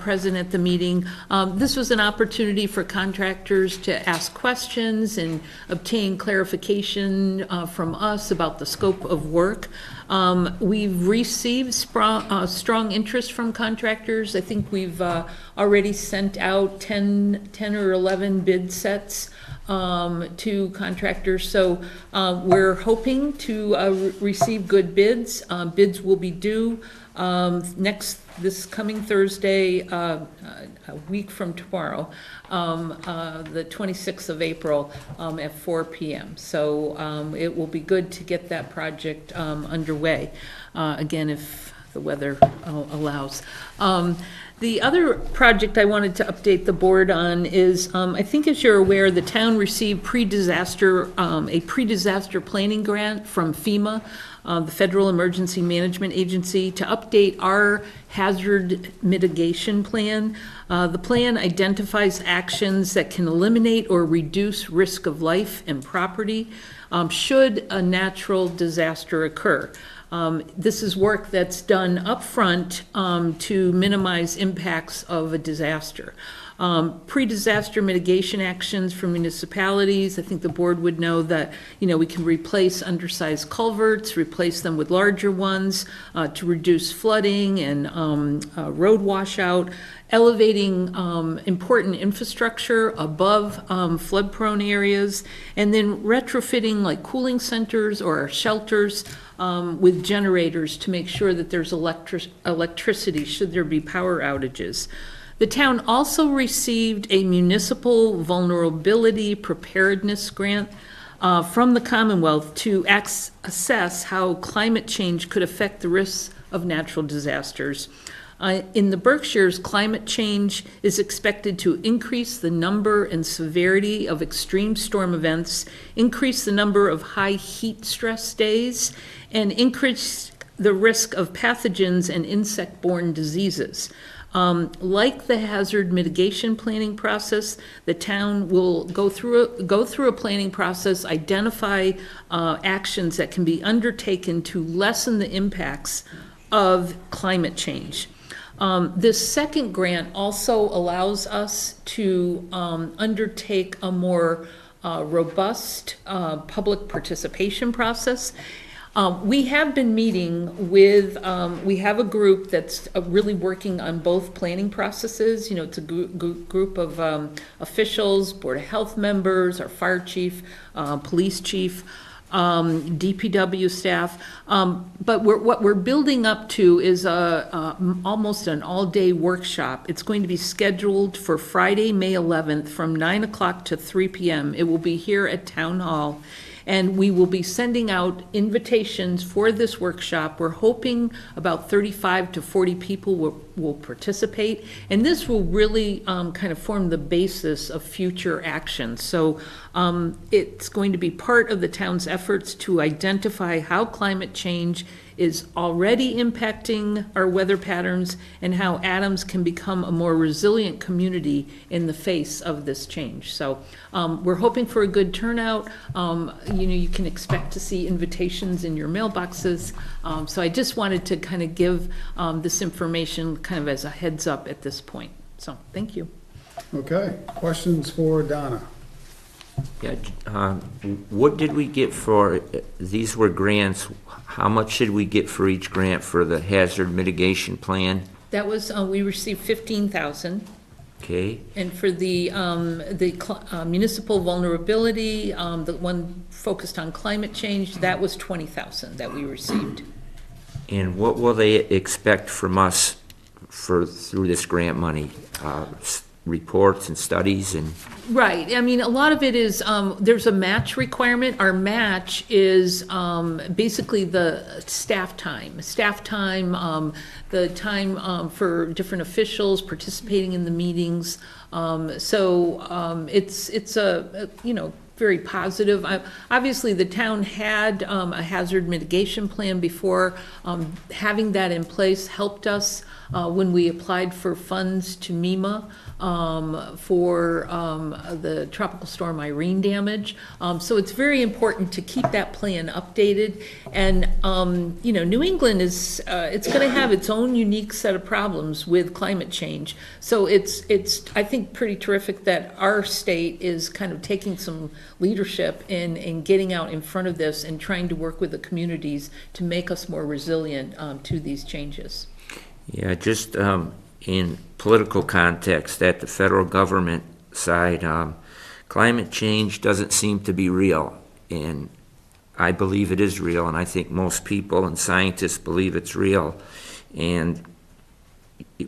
present at the meeting. This was an opportunity for contractors to ask questions and obtain clarification from us about the scope of work. We've received strong interest from contractors. I think we've already sent out 10 or 11 bid sets to contractors. So we're hoping to receive good bids. Bids will be due this coming Thursday, a week from tomorrow, the 26th of April at 4 p.m. So it will be good to get that project underway, again, if the weather allows. The other project I wanted to update the board on is, I think as you're aware, the town received a pre-disaster planning grant from FEMA, the Federal Emergency Management Agency, to update our hazard mitigation plan. The plan identifies actions that can eliminate or reduce risk of life and property should a natural disaster occur. This is work that's done upfront to minimize impacts of a disaster. Pre-disaster mitigation actions for municipalities, I think the board would know that, we can replace undersized culverts, replace them with larger ones to reduce flooding and road washout, elevating important infrastructure above flood-prone areas, and then retrofitting like cooling centers or shelters with generators to make sure that there's electricity should there be power outages. The town also received a municipal vulnerability preparedness grant from the Commonwealth to assess how climate change could affect the risks of natural disasters. In the Berkshires, climate change is expected to increase the number and severity of extreme storm events, increase the number of high heat stress days, and increase the risk of pathogens and insect-borne diseases. Like the hazard mitigation planning process, the town will go through a planning process, identify actions that can be undertaken to lessen the impacts of climate change. This second grant also allows us to undertake a more robust public participation process. We have been meeting with, we have a group that's really working on both planning processes. It's a group of officials, Board of Health members, our fire chief, police chief. DPW staff. But what we're building up to is almost an all-day workshop. It's going to be scheduled for Friday, May 11th, from 9 o'clock to 3 p.m. It will be here at Town Hall. And we will be sending out invitations for this workshop. We're hoping about 35 to 40 people will participate. And this will really kind of form the basis of future action. So it's going to be part of the town's efforts to identify how climate change is already impacting our weather patterns and how Adams can become a more resilient community in the face of this change. So we're hoping for a good turnout. You can expect to see invitations in your mailboxes. So I just wanted to kind of give this information kind of as a heads up at this point. So thank you. Okay, questions for Donna? Yeah, what did we get for, these were grants, how much did we get for each grant for the hazard mitigation plan? That was, we received 15,000. Okay, And for the municipal vulnerability, the one focused on climate change, that was 20,000 that we received. and what will they expect from us through this grant money? Reports and studies and? Right, I mean, a lot of it is, there's a match requirement. Our match is basically the staff time, the time for different officials participating in the meetings. So it's a very positive. Obviously, the town had a hazard mitigation plan before. Having that in place helped us when we applied for funds to MEMA for the tropical storm Irene damage. So it's very important to keep that plan updated. And, New England is, it's going to have its own unique set of problems with climate change. So it's I think, pretty terrific that our state is kind of taking some leadership in getting out in front of this and trying to work with the communities to make us more resilient to these changes. Yeah, just in political context, at the federal government side, climate change doesn't seem to be real. And I believe it is real, and I think most people and scientists believe it's real. And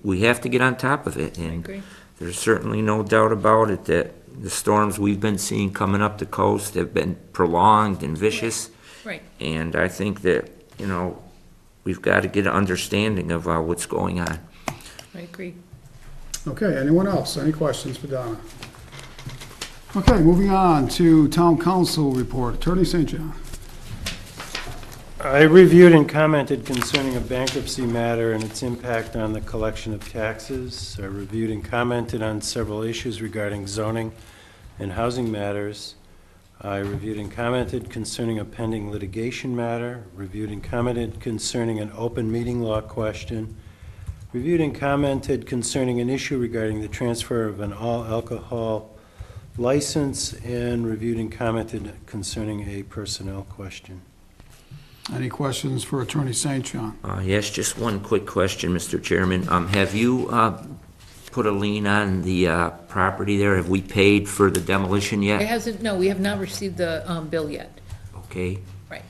we have to get on top of it. And I agree. There's certainly no doubt about it that the storms we've been seeing coming up the coast have been prolonged and vicious. Right. And I think that, we've got to get an understanding of what's going on. I agree. Okay, anyone else? Any questions for Donna? Okay, moving on to Town Council report. Attorney St. John. I reviewed and commented concerning a bankruptcy matter and its impact on the collection of taxes. I reviewed and commented on several issues regarding zoning and housing matters. I reviewed and commented concerning a pending litigation matter, reviewed and commented concerning an open meeting law question, reviewed and commented concerning an issue regarding the transfer of an all-alcohol license, and reviewed and commented concerning a personnel question. Any questions for Attorney St. John? Yes, just one quick question, Mr. Chairman. Have you put a lien on the property there? Have we paid for the demolition yet? It hasn't, no, we have not received the bill yet. Okay. Right.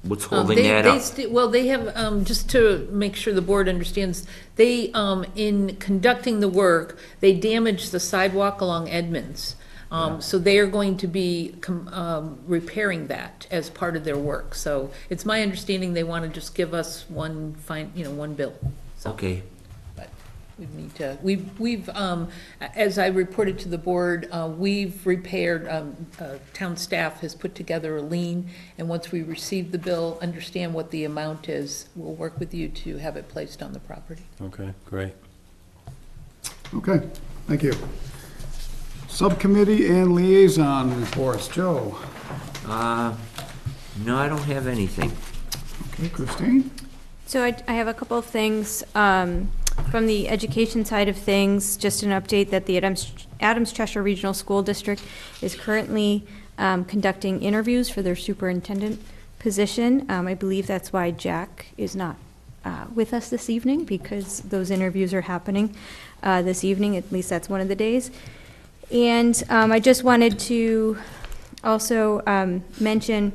What's holding that up? Well, they have, just to make sure the board understands, they, in conducting the work, they damaged the sidewalk along Edmonds. So they are going to be repairing that as part of their work. So it's my understanding they want to just give us one bill. So, okay. but we need to, we've as I reported to the board, we've repaired, town staff has put together a lien, and once we receive the bill, understand what the amount is, we'll work with you to have it placed on the property. Okay, great. Okay, thank you. Subcommittee and liaison reports. Joe? No, I don't have anything. Okay, Christine? So I have a couple of things. From the education side of things, just an update that the Adams Cheshire Regional School District is currently conducting interviews for their superintendent position. I believe that's why Jack is not with us this evening, because those interviews are happening this evening. At least that's one of the days. And I just wanted to also mention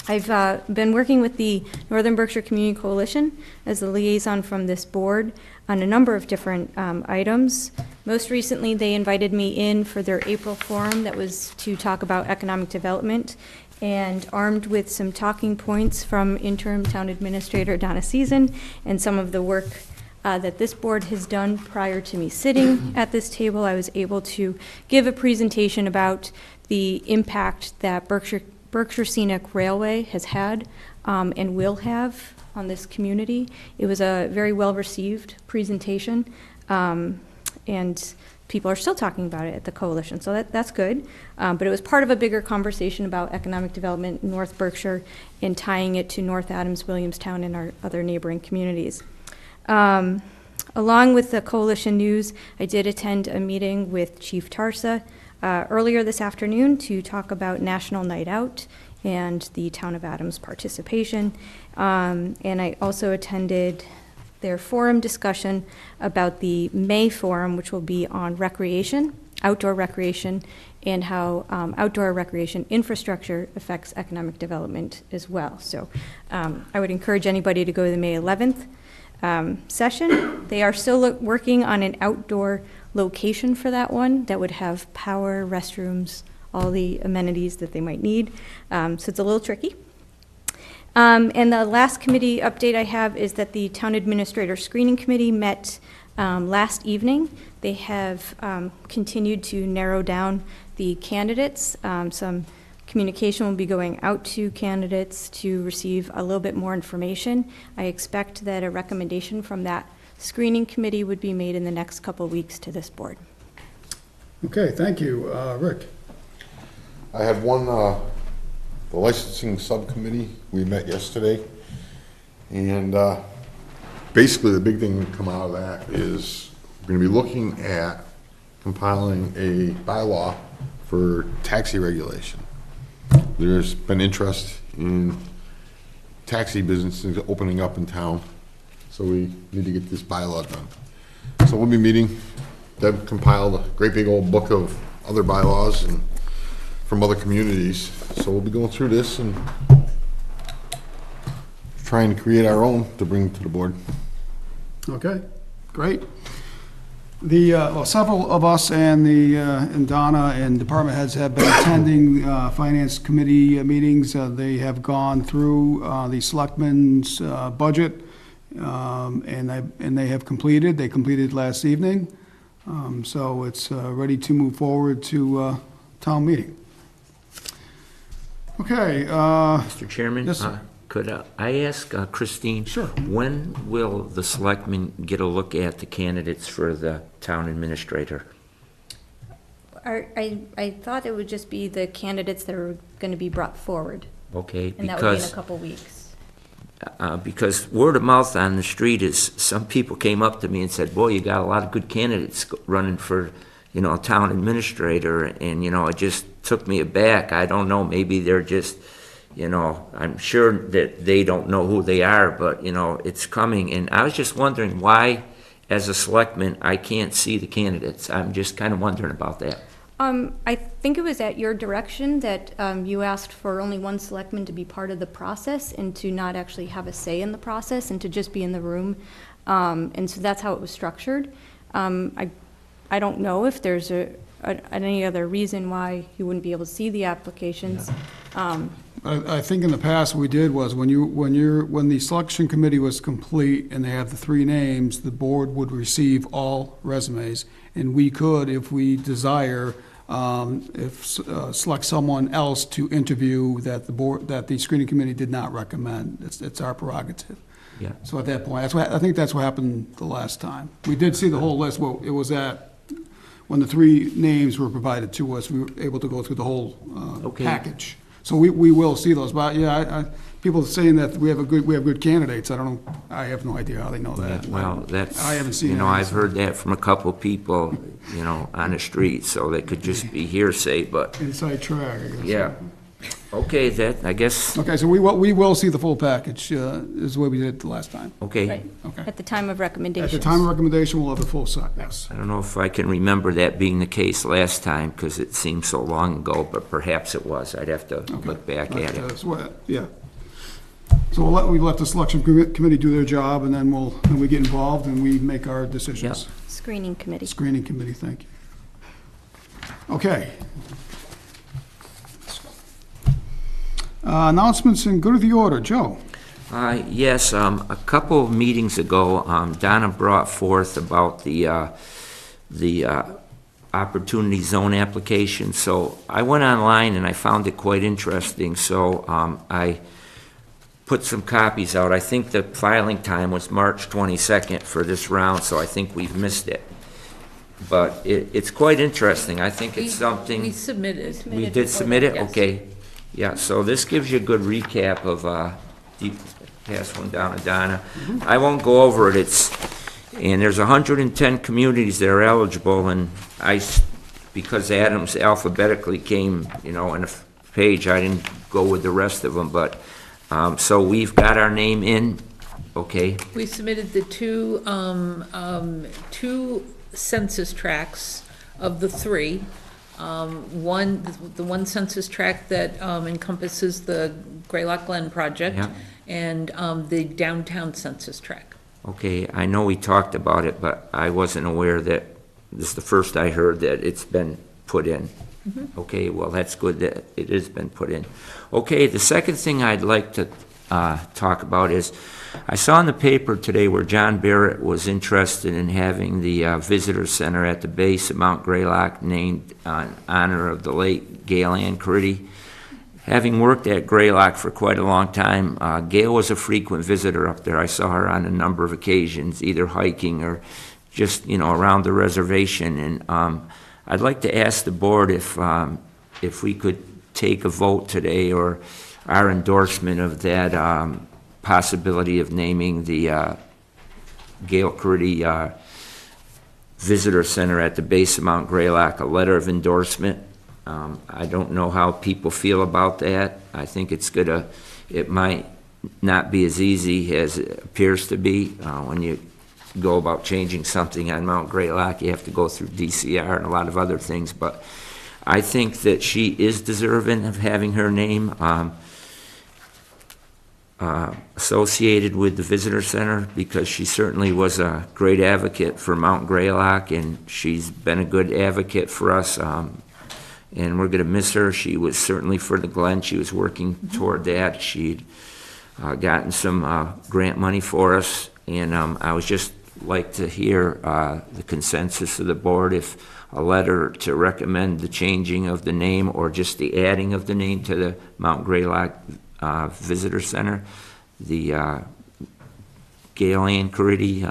I've been working with the Northern Berkshire Community Coalition as the liaison from this board on a number of different items. Most recently, they invited me in for their April forum that was to talk about economic development, and armed with some talking points from interim town administrator Donna Season and some of the work that this board has done prior to me sitting at this table, I was able to give a presentation about the impact that Berkshire Scenic Railway has had and will have on this community. It was a very well-received presentation, and people are still talking about it at the coalition, so that's good. But it was part of a bigger conversation about economic development in North Berkshire and tying it to North Adams, Williamstown, and our other neighboring communities. Along with the coalition news, I did attend a meeting with Chief Tarsa earlier this afternoon to talk about National Night Out and the Town of Adams participation. And I also attended their forum discussion about the May forum, which will be on recreation, outdoor recreation, and how outdoor recreation infrastructure affects economic development as well. So I would encourage anybody to go to the May 11th session. They are still working on an outdoor location for that one that would have power, restrooms, all the amenities that they might need. So it's a little tricky. And the last committee update I have is that the Town Administrator Screening Committee met last evening. They have continued to narrow down the candidates. Some communication will be going out to candidates to receive a little bit more information. I expect that a recommendation from that screening committee would be made in the next couple of weeks to this board. Okay, thank you. Rick? I had one, the licensing subcommittee, we met yesterday, and basically the big thing to come out of that is we're going to be looking at compiling a bylaw for taxi regulation. There's been interest in taxi businesses opening up in town, so we need to get this bylaw done. So we'll be meeting. Deb compiled a great big old book of other bylaws and from other communities, so we'll be going through this and trying to create our own to bring to the board. Okay, great. Well, several of us and Donna and department heads have been attending finance committee meetings. They have gone through the selectmen's budget, and they have completed. They completed last evening, so it's ready to move forward to town meeting. Okay. Mr. Chairman? Yes, sir. Could I ask Christine? Sure. When will the selectmen get a look at the candidates for the town administrator? I thought it would just be the candidates that are going to be brought forward, Okay, and that would be in a couple weeks. because word of mouth on the street is some people came up to me and said, boy, you got a lot of good candidates running for, a town administrator, and, it just took me aback. I don't know, maybe they're just, I'm sure that they don't know who they are, but, it's coming. And I was just wondering why, as a selectman, I can't see the candidates. I'm just kind of wondering about that. I think it was at your direction that you asked for only one selectman to be part of the process and to not actually have a say in the process and to just be in the room. And so that's how it was structured. I don't know if there's any other reason why you wouldn't be able to see the applications. I think in the past what we did was when the selection committee was complete and they have the three names, the board would receive all resumes, and we could, if we desire, select someone else to interview that the screening committee did not recommend. It's our prerogative. Yeah. So at that point, I think that's what happened the last time. We did see the whole list. Well, it was when the three names were provided to us, we were able to go through the whole Okay. package. So we will see those, but yeah, people saying that we have good candidates. I don't know. I have no idea how they know that. Well, that's, I haven't seen any, I've so- heard that from a couple of people, on the street, so they could just be hearsay, but, Inside track, I guess. yeah. Okay, that, I guess, Okay, so we will see the full package, is the way we did it the last time. okay. Right, Okay. at the time of At recommendations. the time of recommendation, we'll have the full set, yes. I don't know if I can remember that being the case last time, because it seemed so long ago, but perhaps it was. I'd have to look back But, at it. yeah. So we let the selection committee do their job, and then we get involved and we make our decisions. Screening committee. Screening committee, thank you. Okay. Announcements in good of the order. Joe? Yes, a couple of meetings ago, Donna brought forth about the opportunity zone application. So I went online and I found it quite interesting. So I put some copies out. I think the filing time was March 22nd for this round, so I think we've missed it. But it's quite interesting. I think it's something. We submitted. We did submit it? Yes. Okay. Yeah, so this gives you a good recap of, pass one down to Donna. I won't go over it, and there's 110 communities that are eligible, and because Adams alphabetically came, in a page, I didn't go with the rest of them, but, so we've got our name in, okay? We submitted the two census tracts of the three. The one census tract that encompasses the Greylock Glen project, Yeah. and the downtown census tract. Okay, I know we talked about it, but I wasn't aware that, this is the first I heard that it's been put in. Okay, well, that's good that it has been put in. Okay, the second thing I'd like to talk about is, I saw in the paper today where John Barrett was interested in having the visitor center at the base of Mount Greylock named in honor of the late Gail Ann Critty. Having worked at Greylock for quite a long time, Gail was a frequent visitor up there. I saw her on a number of occasions, either hiking or just, around the reservation. And I'd like to ask the board if we could take a vote today, or our endorsement of that possibility of naming the Gail Critty Visitor Center at the base of Mount Greylock a letter of endorsement. I don't know how people feel about that. I think it might not be as easy as it appears to be. When you go about changing something on Mount Greylock, you have to go through DCR and a lot of other things, but I think that she is deserving of having her name associated with the visitor center, because she certainly was a great advocate for Mount Greylock, and she's been a good advocate for us, and we're going to miss her. She was certainly for the Glen. She was working toward that. She'd gotten some grant money for us, and I would just like to hear the consensus of the board, if a letter to recommend the changing of the name or just the adding of the name to the Mount Greylock Visitor Center, the Gail Ann Critty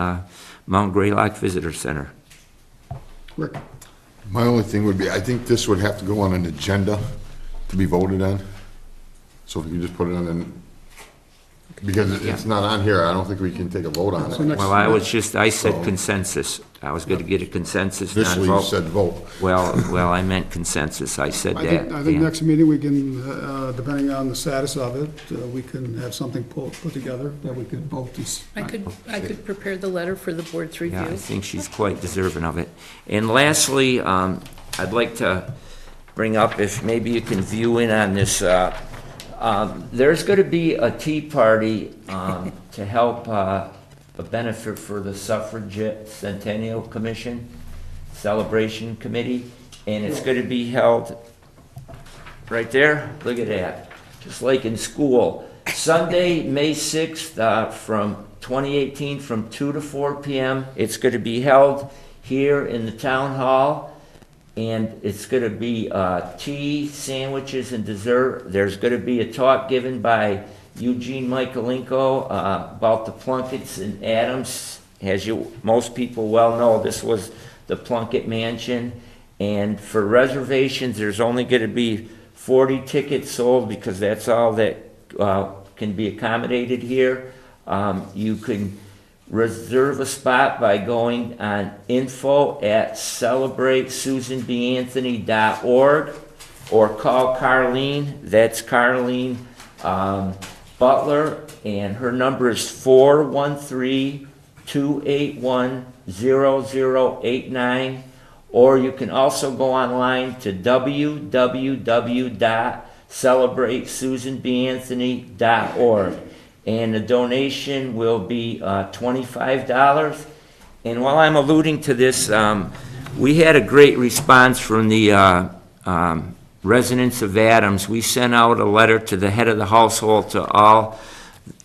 Mount Greylock Visitor Center. Rick? My only thing would be, I think this would have to go on an agenda to be voted on. So if you just put it on, because it's not on here, I don't think we can take a vote on So it. next- Well, I said consensus. I was going to get a consensus, not Initially, you vote. said vote. Well, I meant consensus. I said I that. think yeah. next meeting, we can, depending on the status of it, we can have something put together that we could vote this. I could prepare the letter for the board's review. Yeah, I think she's quite deserving of it. And lastly, I'd like to bring up, if maybe you can view in on this, there's going to be a tea party to help a benefit for the Suffragette Centennial Commission Celebration Committee, and it's going to be held right there. Look at that, just like in school. Sunday, May 6th, from 2018, from 2 to 4 p.m. It's going to be held here in the town hall, and it's going to be tea, sandwiches, and dessert. There's going to be a talk given by Eugene Michaelenko about the Plunketts in Adams. As most people well know, this was the Plunkett Mansion, and for reservations, there's only going to be 40 tickets sold, because that's all that can be accommodated here. You can reserve a spot by going on info@celebratesusanbanthony.org, or call Carlene. That's Carlene Butler, and her number is 413-281-0089. Or you can also go online to www.celebratesusanbanthony.org. And the donation will be $25. And while I'm alluding to this, we had a great response from the residents of Adams. We sent out a letter to the head of the household to all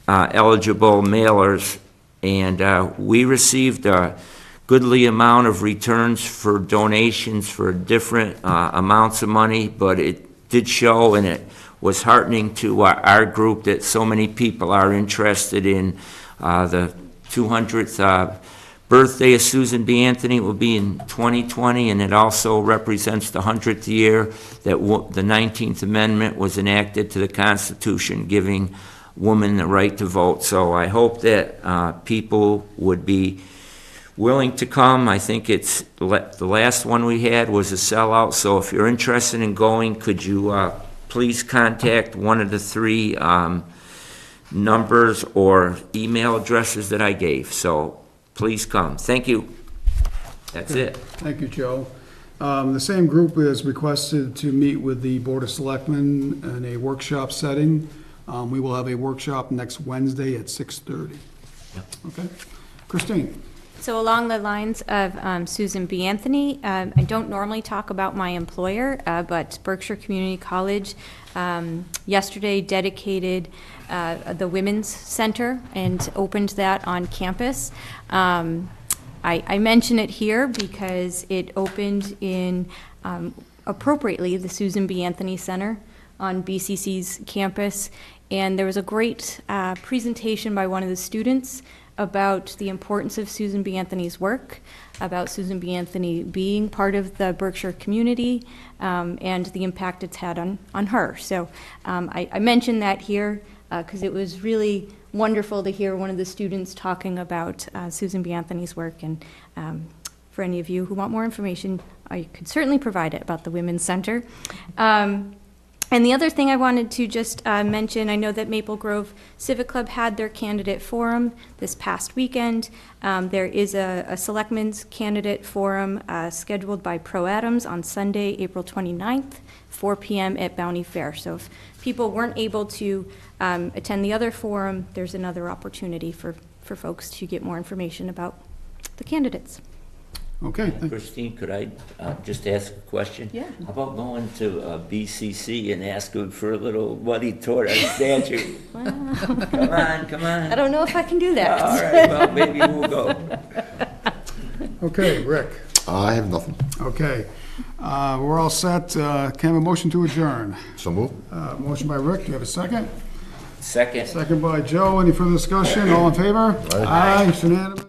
eligible mailers, and we received a goodly amount of returns for donations for different amounts of money, but it did show, and it was heartening to our group that so many people are interested in the 200th birthday of Susan B. Anthony. Will be in 2020, and it also represents the 100th year that the 19th Amendment was enacted to the Constitution, giving women the right to vote. So I hope that people would be willing to come. I think it's the last one we had was a sellout, so if you're interested in going, could you please contact one of the three numbers or email addresses that I gave. So please come. Thank you. That's it. Thank you, Joe. The same group is requested to meet with the Board of Selectmen in a workshop setting. We will have a workshop next Wednesday at 6:30. Okay. Christine? So along the lines of Susan B. Anthony, I don't normally talk about my employer, but Berkshire Community College yesterday dedicated the Women's Center and opened that on campus. I mention it here because it opened in, appropriately, the Susan B. Anthony Center on BCC's campus, and there was a great presentation by one of the students about the importance of Susan B. Anthony's work, about Susan B. Anthony being part of the Berkshire community, and the impact it's had on her. So I mentioned that here because it was really wonderful to hear one of the students talking about Susan B. Anthony's work. And for any of you who want more information, I could certainly provide it about the Women's Center. And the other thing I wanted to just mention, I know that Maple Grove Civic Club had their candidate forum this past weekend. There is a Selectmen's candidate forum scheduled by Pro Adams on Sunday, April 29th, 4 p.m. at Bounty Fair. So if people weren't able to attend the other forum, there's another opportunity for folks to get more information about the candidates. Okay. Christine, could I just ask a question? Yeah. How about going to BCC and asking for a little money toward our statue? Wow. Come on. I don't know if I can do that. All right, well, maybe we'll go. Okay, Rick? I have nothing. Okay. We're all set. Can I have a motion to adjourn? So move. Motion by Rick. Do you have a second? Second. Second by Joe. Any further discussion? All in favor? Aye. It's unanimous.